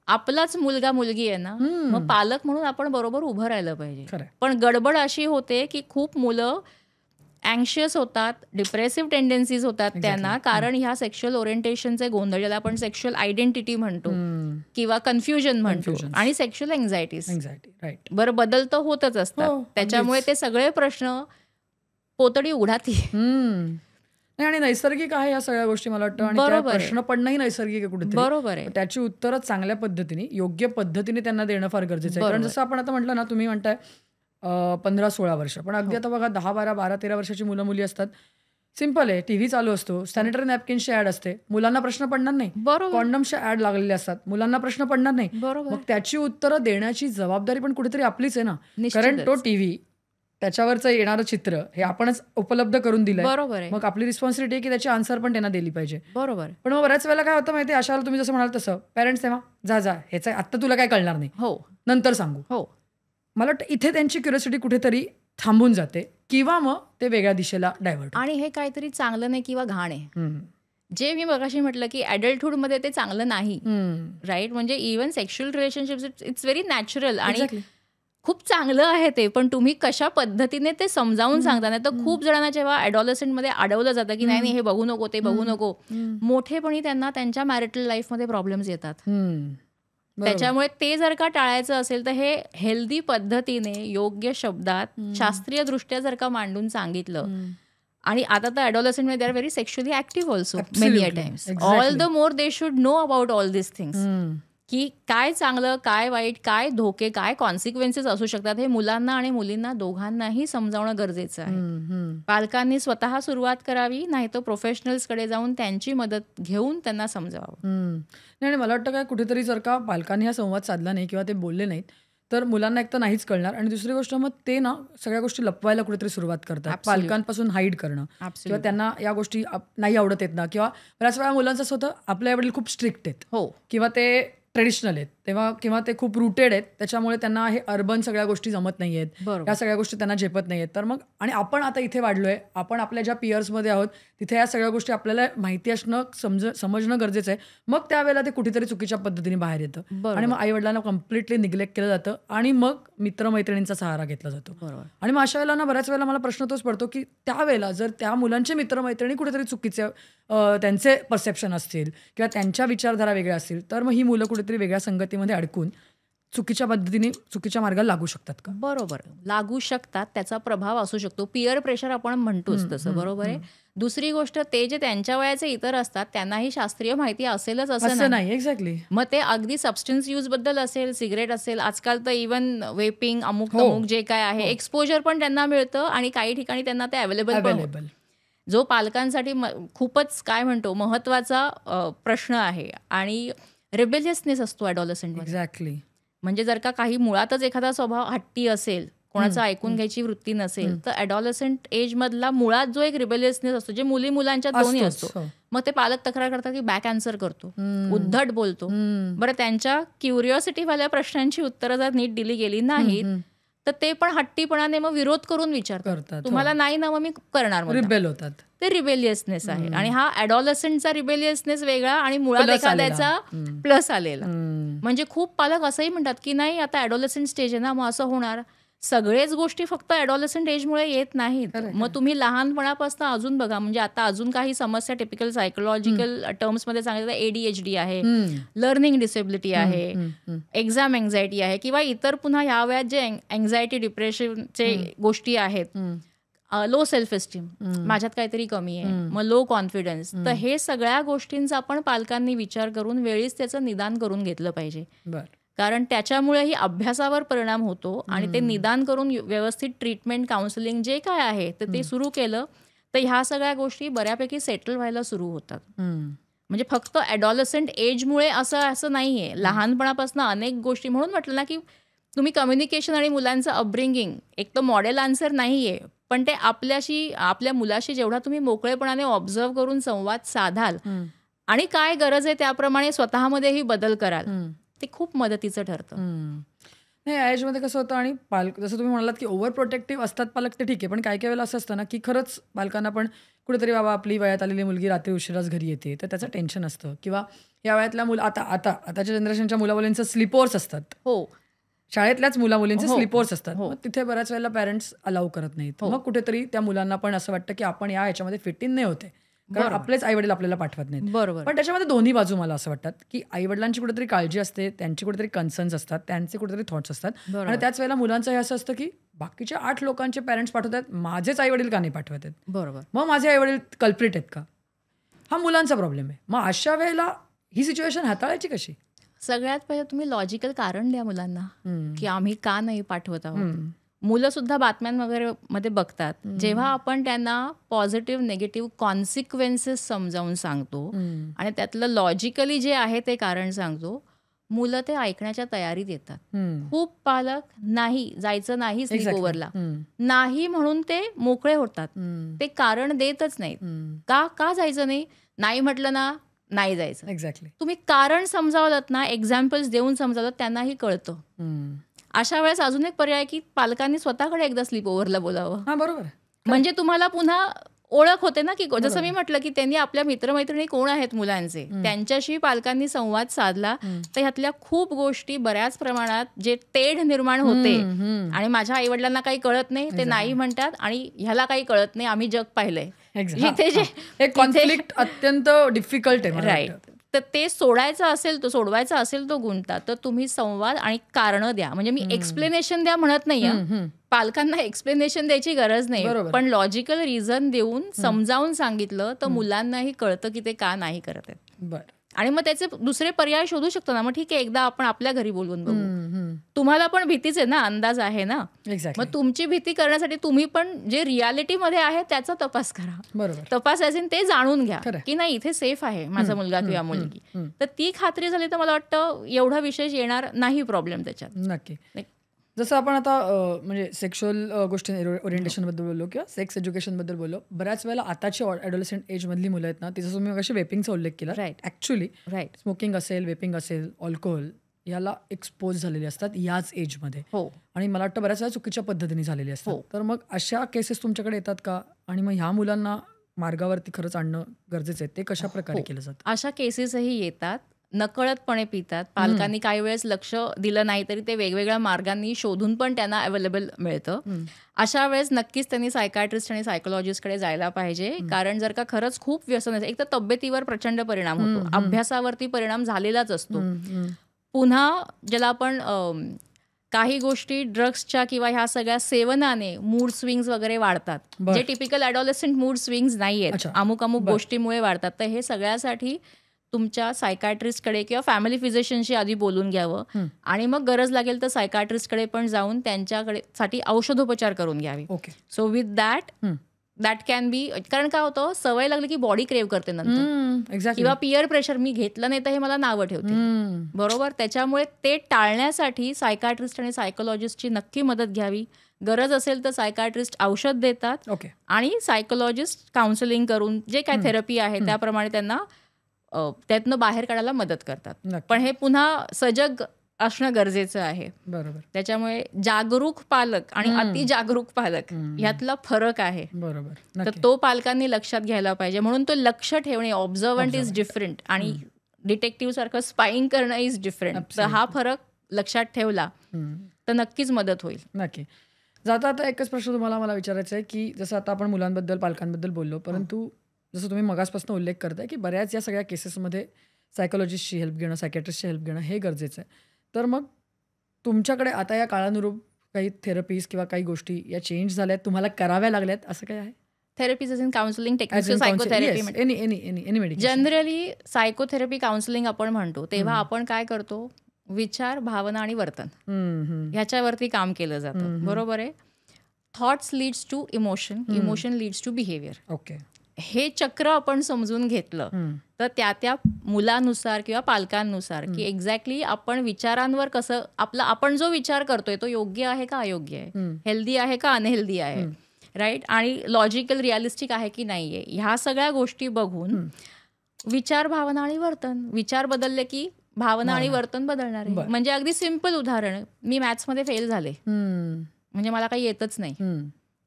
आपलाच मुलगा मुलगी आहे ना, मग पालक म्हणून आपण बरोबर उभं राहिलं पाहिजे. पण गडबड अशी होते की खूप मुलं अँशियस होतात, डिप्रेसिव्ह टेंडन्सीज होतात त्यांना, कारण ह्या सेक्शुअल ओरिएंटेशनचे गोंधळ, ज्याला आपण सेक्शुअल आयडेंटिटी म्हणतो किंवा कन्फ्युजन म्हणतो, आणि सेक्शुअल एन्झायटीज. बरं, बदल तर होतच असतात. त्याच्यामुळे ते सगळे प्रश्न पोतडी उघडाती. आणि नैसर्गिक आहे या सगळ्या गोष्टी, मला वाटतं. आणि प्रश्न पडणंही नैसर्गिक आहे कुठेतरी. बरोबर आहे. त्याची उत्तरं चांगल्या पद्धतीने, योग्य पद्धतीने त्यांना देणं फार गरजेचं आहे. कारण जसं आपण आता म्हटलं ना, तुम्ही म्हणताय 15-16 वर्ष, पण अगदी आता बघा 10-12, 12-13 वर्षाची मुलं मुली असतात. सिंपल आहे, टीव्ही चालू असतो, सॅनिटरी नॅपकिनची ऍड असते, मुलांना प्रश्न पडणार नाही. कॉन्डम्सच्या ऍड लागलेल्या असतात, मुलांना प्रश्न पडणार नाही. मग त्याची उत्तरं देण्याची जबाबदारी पण कुठेतरी आपलीच आहे ना. कारण तो टीव्ही, त्याच्यावरचं येणारं चित्र हे आपणच उपलब्ध करून दिलंय. बरोबर आहे. मग आपली रिस्पॉन्सिबिलिटी आहे की त्याची आन्सर पण त्यांना दिली पाहिजे. बरोबर. पण मग बऱ्याच वेळेला काय होतं माहिती आहे, अशाला तुम्ही जसं म्हणाल तसं पेरेंट्स तेव्हा जा ह्याचं आत्ता तुला काय कळणार नाही, हो नंतर सांगू. हो, मला वाटतं इथे त्यांची क्युरिओसिटी कुठेतरी थांबून जाते किंवा मग ते वेगळ्या दिशेला डायव्हर्ट. आणि हे काहीतरी चांगलं नाही किंवा घाण आहे. जे मी मगाशी म्हटलं की ॲडल्टहुडमध्ये ते चांगलं नाही, राईट. म्हणजे even sexual relationships it's very natural आणि खूप चांगलं आहे ते, पण तुम्ही कशा पद्धतीने ते समजावून सांगता. नाही तर खूप जणांना जेव्हा ॲडॉलसंटमध्ये अडवलं जातं की नाही हे बघू नको, ते बघू नको, मोठेपणी त्यांना त्यांच्या मॅरिटल लाईफमध्ये प्रॉब्लेम्स येतात. त्याच्यामुळे ते जर का टाळायचं असेल तर हे हेल्दी पद्धतीने, योग्य शब्दात, शास्त्रीय दृष्ट्या जर का मांडून सांगितलं. आणि आता तर ॲडॉलसंटमध्ये they are very sexually active also many a times. All the more they should know about all this things, की काय चांगलं, काय वाईट, काय धोके, काय कॉन्सिक्वेन्सेस असू शकतात, हे मुलांना आणि मुलींना दोघांनाही समजावणं गरजेचं आहे. पालकांनी स्वतः सुरुवात करावी, नाही तर प्रोफेशनल्सकडे जाऊन त्यांची मदत घेऊन त्यांना समजावं. नाही, मला वाटतं काय कुठेतरी जर का पालकांनी हा संवाद साधला नाही किंवा ते बोलले नाहीत तर मुलांना एक तर नाहीच कळणार, आणि दुसरी गोष्ट मग ते ना सगळ्या गोष्टी लपवायला कुठेतरी सुरुवात करतात, पालकांपासून हाईड करणं, किंवा त्यांना या गोष्टी नाही आवडत आहेत ना, किंवा बऱ्याच वेळा मुलांचं असं होतं आपल्या वडील खूप स्ट्रिक्ट आहेत, हो, किंवा ते ट्रेडिशनल आहेत तेव्हा, किंवा ते खूप रुटेड आहेत, त्याच्यामुळे त्यांना हे अर्बन सगळ्या गोष्टी जमत नाही आहेत, या सगळ्या गोष्टी त्यांना झेपत नाही आहेत. तर मग, आणि आपण आता इथे वाढलोय, आपण आपल्या ज्या पियर्समध्ये आहोत तिथे या सगळ्या गोष्टी आपल्याला माहिती असणं, समजणं गरजेचं आहे. मग त्यावेळेला ते कुठेतरी चुकीच्या पद्धतीने बाहेर येतं आणि मग आई वडिलांना कम्प्लिटली निग्लेक्ट केलं जातं आणि मग मित्रमैत्रिणींचा सहारा घेतला जातो. आणि मग अशा वेळेला ना बऱ्याच वेळेला मला प्रश्न तोच पडतो की त्यावेळेला जर त्या मुलांचे मित्रमैत्रिणी कुठेतरी चुकीचे त्यांचे परसेप्शन असतील किंवा त्यांच्या विचारधारा वेगळ्या असतील तर मग ही मुलं कुठेतरी वेगळ्या संगतीमध्ये अडकून चुकीच्या पद्धतीने चुकीच्या मार्गाला लागू शकतात का? बरोबर, लागू शकतात, त्याचा प्रभाव असू शकतो. पिअर प्रेशर आपण म्हणतोच तसं, बरोबर आहे. दुसरी गोष्ट, ते जे त्यांच्या वयाचे इतर असतात त्यांनाही शास्त्रीय माहिती असेलच असं नाही. एक्झॅक्टली. मग ते अगदी सबस्टन्स यूज बद्दल असेल, सिगरेट असेल, आजकाल तर इव्हन वेपिंग, अमुक जे काय आहे, एक्सपोजर पण त्यांना मिळतं आणि काही ठिकाणी त्यांना ते अवेलेबल, जो पालकांसाठी खूपच काय म्हणतो महत्वाचा प्रश्न आहे. आणि रिबेलियसनेस असतो ॲडॉलसंटमध्ये. एक्झॅक्टली. म्हणजे जर का काही मुळातच एखादा स्वभाव हट्टी असेल, कोणाचं ऐकून घ्यायची वृत्ती नसेल, तर ॲडॉलसंट एज मधला मुळात जो एक रिबेलियसनेस असतो, जे मुली मुलांच्या दोन्ही असतो, मग ते पालक तक्रार करतात की बॅक आन्सर करतो, उद्धट बोलतो. बरं, त्यांच्या क्युरिओसिटीवाल्या प्रश्नांची उत्तरं जर नीट दिली गेली नाहीत तर ते पण हट्टीपणाने मग विरोध करून विचारतात, तुम्हाला नाही ना, मग मी करणार. रिबेल होतात. ते रिबेलियसनेस आहे. आणि हा ॲडॉलसंटचा रिबेलियसनेस वेगळा आणि मुळात एखाद्याचा प्लस आलेला. म्हणजे खूप पालक असंही म्हणतात की नाही, आता ॲडॉलसंट स्टेज आहे ना, मग असं होणार. सगळेच गोष्टी फक्त ॲडॉलसंट एजमुळे येत नाहीत. मग तुम्ही लहानपणापासून अजून बघा, म्हणजे आता अजून काही समस्या टिपिकल सायकोलॉजिकल टर्म्समध्ये सांगितलं तर ADHD आहे, लर्निंग डिसेबिलिटी आहे, एक्झाम एन्झायटी आहे, किंवा इतर पुन्हा ह्या वयात जे एन्झायटी डिप्रेशनचे गोष्टी आहेत, लो सेल्फ एस्टीम, माझ्यात काहीतरी कमी आहे, मग लो कॉन्फिडन्स. तर हे सगळ्या गोष्टींचा आपण पालकांनी विचार करून वेळीच त्याचं निदान करून घेतलं पाहिजे. कारण त्याच्यामुळेही अभ्यासावर परिणाम होतो आणि ते निदान करून व्यवस्थित ट्रीटमेंट, काउन्सिलिंग जे काय आहे तर ते सुरू केलं तर ह्या सगळ्या गोष्टी बऱ्यापैकी सेटल व्हायला सुरू होतात. म्हणजे फक्त ॲडॉलसंट एजमुळे असं नाहीये, लहानपणापासून अनेक गोष्टी. म्हणून म्हटलं ना की तुम्ही कम्युनिकेशन आणि मुलांचं अपब्रिंगिंग एक तर मॉडेल आन्सर नाहीये, पण ते आपल्या मुलाशी जेवढा तुम्ही मोकळेपणाने ऑब्झर्व्ह करून संवाद साधाल आणि काय गरज आहे त्याप्रमाणे स्वतःमध्येही बदल कराल, ते खूप मदतीचं ठरतं. नाही, या एजमध्ये कसं होतं, आणि पालक जसं तुम्ही म्हणालात की ओव्हर प्रोटेक्टिव्ह असतात पालक, ते ठीक आहे, पण काही काही वेळेला असं असतं ना की खरंच पालकांना पण कुठेतरी बाबा आपली वयात आलेली मुलगी रात्री उशिराच घरी येते तर त्याचं टेन्शन असतं, किंवा या वयातल्या आताच्या जनरेशनच्या मुलामुलींचं स्लीपर्स असतात. हो, शाळेतल्याच मुलामुलींचे स्लीपर्स असतात. मग तिथे बऱ्याच वेळेला पॅरेंट्स अलाउ करत नाहीत. मग कुठेतरी त्या मुलांना पण असं वाटतं की आपण या ह्याच्यामध्ये फिट इन नाही होते, कारण आपलेच आईवडील आपल्याला पाठवत नाहीत. बरोबर. पण त्याच्यामध्ये दोन्ही बाजू मला असं वाटतात की आईवडिलांची कुठेतरी काळजी असते, त्यांची कुठेतरी कन्सर्न्स असतात, त्यांचे कुठेतरी थॉट्स असतात, आणि त्याच वेळेला मुलांचं हे असं असतं की बाकीच्या 8 लोकांचे पॅरेंट्स पाठवतात, माझेच आईवडील का नाही पाठवत आहेत, बरोबर, मग माझे आईवडील कल्प्रिट आहेत का, हा मुलांचा प्रॉब्लेम आहे. मग अशा वेळेला ही सिच्युएशन हाताळायची कशी? सगळ्यात पहिले तुम्ही लॉजिकल कारण द्या मुलांना की आम्ही का नाही पाठवत आहोत. मुलं सुद्धा बातम्यां वगैरे मध्ये बघतात, जेव्हा आपण त्यांना पॉझिटिव्ह निगेटिव्ह कॉन्सिक्वेन्सेस समजावून सांगतो आणि त्यातलं लॉजिकली जे आहे ते कारण सांगतो, मुलं ते ऐकण्याच्या तयारीत येतात. खूप पालक नाही, जायचं नाही स्लीप ओव्हरला, नाही म्हणून ते मोकळे होतात, ते कारण देतच नाहीत. का जायचं नाही म्हटलं ना, नाही जायचं. एक्झॅक्टली. तुम्ही कारण समजावलं ना, एक्झाम्पल्स देऊन समजावलं, त्यांनाही कळतं. अशा वेळेस अजून एक पर्याय की पालकांनी स्वतःकडे एकदा स्लीप ओव्हरला बोलावं. बरोबर. म्हणजे तुम्हाला पुन्हा ओळख होते ना, की जसं मी म्हटलं की त्यांनी आपल्या मित्रमैत्रिणी कोण आहेत मुलांचे, त्यांच्याशी पालकांनी संवाद साधला तर ह्यातल्या खूप गोष्टी बऱ्याच प्रमाणात जे तेढ निर्माण होते आणि माझ्या आईवडिलांना काही कळत नाही, ते नाही म्हणतात, आणि ह्याला काही कळत नाही, आम्ही जग पाहिलंय, इथे जे कॉन्फ्लिक्ट अत्यंत डिफिकल्ट आहे. राईट. तर ते सोडवायचा असेल तो गुंता, तर तुम्ही संवाद आणि कारणं द्या. म्हणजे मी एक्सप्लेनेशन द्या म्हणत नाही, पालकांना एक्सप्लेनेशन द्यायची गरज नाही, पण लॉजिकल रिझन देऊन समजावून सांगितलं तर मुलांनाही कळतं की ते का नाही करत आहेत. बरं. आणि मग त्याचे दुसरे पर्याय शोधू शकतो ना. मग ठीक आहे, एकदा आपण आपल्या घरी बोलवून बघू. तुम्हाला पण भीतीच आहे ना, अंदाज आहे ना, मग तुमची भीती करण्यासाठी तुम्ही पण जे रियालिटीमध्ये आहे त्याचा तपास करा. बरोबर. तपास असेल ते जाणून घ्या की नाही, इथे सेफ आहे माझा मुलगा किंवा मुलगी. तर ती खात्री झाली तर मला वाटतं एवढा विशेष येणार नाही प्रॉब्लेम त्याच्यात. नक्की. जसं आपण आता म्हणजे सेक्शुअल गोष्टी ओरिएंटेशनबद्दल बोललो किंवा सेक्स एज्युकेशनबद्दल बोललो, बऱ्याच वेळेला आताची ॲडोलसंट एजमधली मुलं आहेत ना, ती जसं तुम्ही कशी वेपिंगचा उल्लेख केला, राईट, ॲक्च्युली स्मोकिंग असेल, वेपिंग असेल, अल्कोहोल याला एक्सपोज झालेली असतात याच एजमध्ये. हो. आणि मला वाटतं बऱ्याच वेळा चुकीच्या पद्धतीने झालेली असतात. तर मग अशा केसेस तुमच्याकडे येतात का, आणि मग ह्या मुलांना मार्गावरती खरंच आणणं गरजेचं आहे, ते कशा प्रकारे केलं जातं? अशा केसेसही येतात, नकळतपणे पितात, पालकांनी काही वेळेस लक्ष दिलं नाही तरी ते वेगवेगळ्या मार्गांनी शोधून पण त्यांना अवेलेबल मिळतं. अशा वेळेस नक्कीच त्यांनी सायकायट्रिस्ट आणि सायकोलॉजिस्टकडे जायला पाहिजे. कारण जर का खरंच खूप व्यसन असेल, एक तर तब्येतीवर प्रचंड परिणाम होतो, अभ्यासावरती परिणाम झालेलाच असतो. पुन्हा ज्याला आपण काही गोष्टी ड्रग्सच्या किंवा ह्या सगळ्या सेवनाने मूड स्विंग्स वगैरे वाढतात, जे टिपिकल ॲडॉलसंट मूड स्विंग्स नाही आहेत, अमुक गोष्टीमुळे वाढतात. तर हे सगळ्यासाठी तुमच्या सायकायट्रिस्टकडे किंवा फॅमिली फिजिशियनशी आधी बोलून घ्यावं, आणि मग गरज लागेल तर सायकायट्रिस्टकडे पण जाऊन त्यांच्याकडे साठी औषधोपचार करून घ्यावे. So with that can be, कारण काय होतं, सवय लागली की बॉडी क्रेव्ह करते नंतर, किंवा पियर प्रेशर, मी घेतलं नाही तर हे मला नावं ठेवते, बरोबर. त्याच्यामुळे ते टाळण्यासाठी सायकायट्रिस्ट आणि सायकोलॉजिस्टची नक्की मदत घ्यावी. गरज असेल तर सायकायट्रिस्ट औषध देतात आणि सायकोलॉजिस्ट काउन्सिलिंग करून जे काय थेरपी आहे त्याप्रमाणे त्यांना त्यातनं बाहेर काढायला मदत करतात. पण हे पुन्हा सजग असणं गरजेचं आहे. बरोबर. त्याच्यामुळे जागरूक पालक आणि अति जागरूक पालक ह्यातला फरक आहे. बरोबर. तर तो पालकांनी लक्षात घ्यायला पाहिजे. म्हणून तो लक्ष ठेवणे, ऑब्झर्वंट इज डिफरंट आणि डिटेक्टिव्ह सारखं स्पाईंग करणं इज डिफरंट. तर हा फरक लक्षात ठेवला तर नक्कीच मदत होईल. नक्की. जाता आता एकच प्रश्न तुम्हाला मला विचारायचा आहे की जसं आता आपण मुलांबद्दल पालकांबद्दल बोललो, परंतु जसं तुम्ही मगासपासून उल्लेख करताय की बऱ्याच या सगळ्या केसेसमध्ये सायकोलॉजिस्टची हेल्प घेणं, सायकॅट्रिस्टची हेल्प घेणं हे गरजेचं आहे. तर मग तुमच्याकडे आता या काळानुरूप काही थेरपीज किंवा काही गोष्टी या चेंज झाल्यात, तुम्हाला कराव्या लागल्यात, असं काय आहे? Therapies in counselling, technical psychotherapy. Any medication. Generally psychotherapy counselling आपण म्हणतो तेव्हा आपण काय करतो, विचार, भावना आणि वर्तन ह्याच्यावरती काम केलं जातं. बरोबर आहे. Thoughts leads to emotion, emotion leads to behaviour. Okay. हे चक्र आपण समजून घेतलं तर त्या मुलानुसार किंवा पालकांनुसार की एक्झॅक्टली आपण विचारांवर कसं आपण जो विचार करतोय तो योग्य आहे का अयोग्य आहे, हेल्दी आहे का अनहेल्दी आहे, राईट, आणि लॉजिकल रिअलिस्टिक आहे की नाही आहे, ह्या सगळ्या गोष्टी बघून विचार, भावना आणि वर्तन. विचार बदलले की भावना आणि वर्तन बदलणार आहे. म्हणजे अगदी सिम्पल उदाहरण, मी मॅथ्समध्ये फेल झाले, म्हणजे मला काही येतच नाही,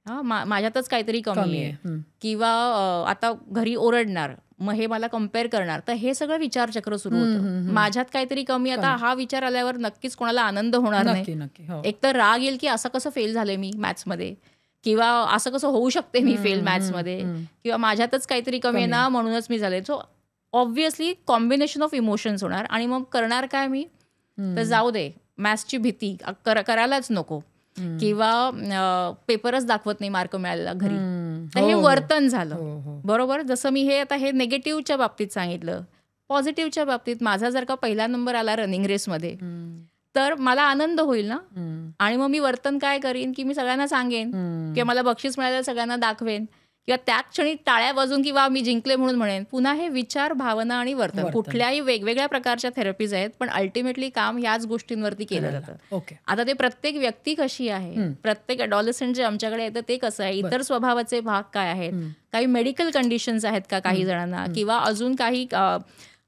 माझ्यातच काहीतरी कमी आहे, किंवा आता घरी ओरडणार, मग हे मला कम्पेअर करणार, तर हे सगळं विचारचक्र सुरू होतं. माझ्यात काहीतरी कमी, आता हा विचार आल्यावर नक्कीच कोणाला आनंद होणार नाही. एक तर राग येईल की असं कसं फेल झाले मी मॅथ्समध्ये, किंवा असं कसं होऊ शकते मी फेल मॅथ्समध्ये, किंवा माझ्यातच काहीतरी कमी आहे ना म्हणूनच मी झाले. So obviously combination of emotions होणार. आणि मग करणार काय मी, तर जाऊ दे, मॅथ्सची भीती करायलाच नको, किंवा पेपरच दाखवत नाही मार्क मिळालेला घरी, तर हे वर्तन झालं. बरोबर. जसं मी हे नेगेटिव्हच्या बाबतीत सांगितलं. पॉझिटिव्हच्या बाबतीत माझा जर का पहिला नंबर आला रनिंग रेसमध्ये तर मला आनंद होईल ना, आणि मग मी वर्तन काय करीन की मी सगळ्यांना सांगेन किंवा मला बक्षीस मिळालं सगळ्यांना दाखवेन, किंवा त्याच क्षणी टाळ्या वाजून किंवा मी जिंकले म्हणून म्हणेन. पुन्हा हे विचार, भावना आणि वर्तन. कुठल्याही वेगवेगळ्या प्रकारच्या थेरपीज आहेत, पण अल्टिमेटली काम ह्याच गोष्टींवरती केलं जातं. आता ते प्रत्येक व्यक्ती कशी आहे, प्रत्येक अडॉलसंट जे आमच्याकडे येतं ते कसं आहे, इतर स्वभावाचे भाग काय आहेत, काही मेडिकल कंडिशन्स आहेत का काही जणांना, किंवा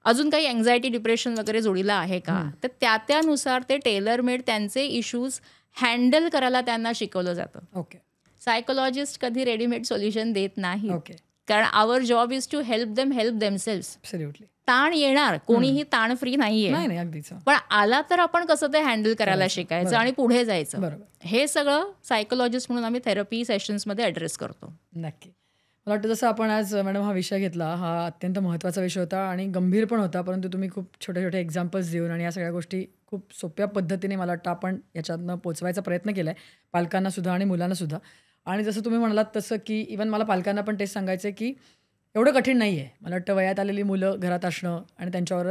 अजून काही अँझायटी, डिप्रेशन वगैरे जोडीला आहे का, तर त्यानुसार ते टेलर मेड त्यांचे इश्यूज हँडल करायला त्यांना शिकवलं जातं. सायकोलॉजिस्ट कधी रेडीमेड सोल्युशन देत नाही, कारण our job is to help themselves. ताण येणार, कोणीही ताण फ्री नाहीये, पण आला तर आपण कसं ते हँडल करायला शिकायचं आणि पुढे जायचं. हे सगळं सायकोलॉजिस्ट म्हणून आम्ही थेरपी सेशन्समध्ये ॲड्रेस करतो. नक्की. मला वाटतं जसं आपण आज मॅडम हा विषय घेतला, हा अत्यंत महत्त्वाचा विषय होता आणि गंभीर पण होता, परंतु तुम्ही खूप छोटे छोटे एक्झाम्पल्स देऊन आणि या सगळ्या गोष्टी खूप सोप्या पद्धतीने मला वाटतं आपण याच्यातनं पोचवायचा प्रयत्न केला आहे, पालकांना सुद्धा आणि मुलांना सुद्धा. आणि जसं तुम्ही म्हणालात तसं की इव्हन मला पालकांना पण तेच सांगायचं आहे की एवढं कठीण नाही आहे. मला वाटतं वयात आलेली मुलं घरात असणं आणि त्यांच्यावर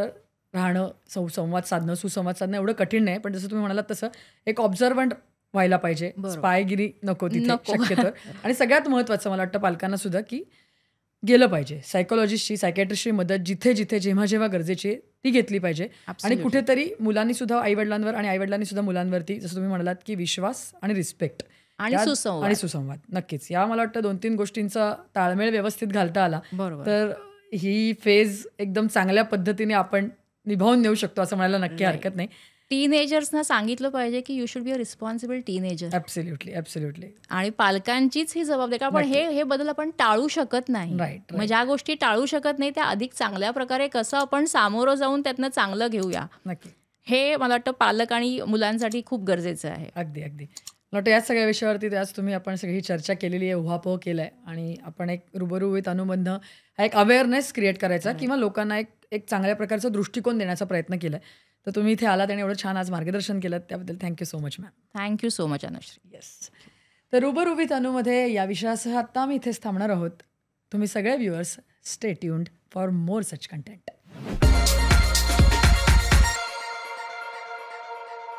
राहणं, संवाद साधणं, सुसंवाद साधणं एवढं कठीण नाही. पण जसं तुम्ही म्हणालात तसं एक ऑब्झर्वंट व्हायला पाहिजे, स्पायगिरी नको तिथे शक्यतो. आणि सगळ्यात महत्त्वाचं मला वाटतं पालकांना सुद्धा की गेलं पाहिजे, सायकोलॉजिस्टची, सायकॅट्रिस्टची मदत जिथे जिथे जेव्हा जेव्हा गरजेची आहे ती घेतली पाहिजे. आणि कुठेतरी मुलांनी सुद्धा आईवडिलांवर आणि आईवडिलांनी सुद्धा मुलांवरती, जसं तुम्ही म्हणालात की विश्वास आणि रिस्पेक्ट आणि सुसंवाद. नक्कीच या मला वाटतं 2-3 गोष्टींचा ताळमेळ व्यवस्थित घालता आला तर ही फेज एकदम चांगल्या पद्धतीने आपण निभावून नेऊ शकतो असं म्हणायला नक्की हरकत नाही. टीनेजर्सना सांगितलं पाहिजे की you should be a responsible teenager. Absolutely. आणि पालकांचीच ही जबाबदारी, आपण हे बदल आपण टाळू शकत नाही. मग ज्या गोष्टी टाळू शकत नाही त्या अधिक चांगल्या प्रकारे कसं आपण सामोरं जाऊन त्यातनं चांगलं घेऊया, हे मला वाटतं पालक आणि मुलांसाठी खूप गरजेचं आहे. अगदी. मला वाटतं याच सगळ्या विषयावरती आज आपण सगळी चर्चा केलेली आहे, उहापोह केलाय आणि आपण एक रूबरू विथ अनुबंध हा एक अवेअरनेस क्रिएट करायचा किंवा लोकांना एक चांगल्या प्रकारचा दृष्टिकोन देण्याचा प्रयत्न केलाय. तर तुम्ही इथे आलात आणि एवढं छान आज मार्गदर्शन केलं त्याबद्दल thank you so much ma'am. Thank you so much Anushree. Yes. तर रूबरू विथ अनुमध्ये या विषयासह आता आम्ही इथेच थांबणार आहोत. तुम्ही सगळे viewers stay tuned for more such content.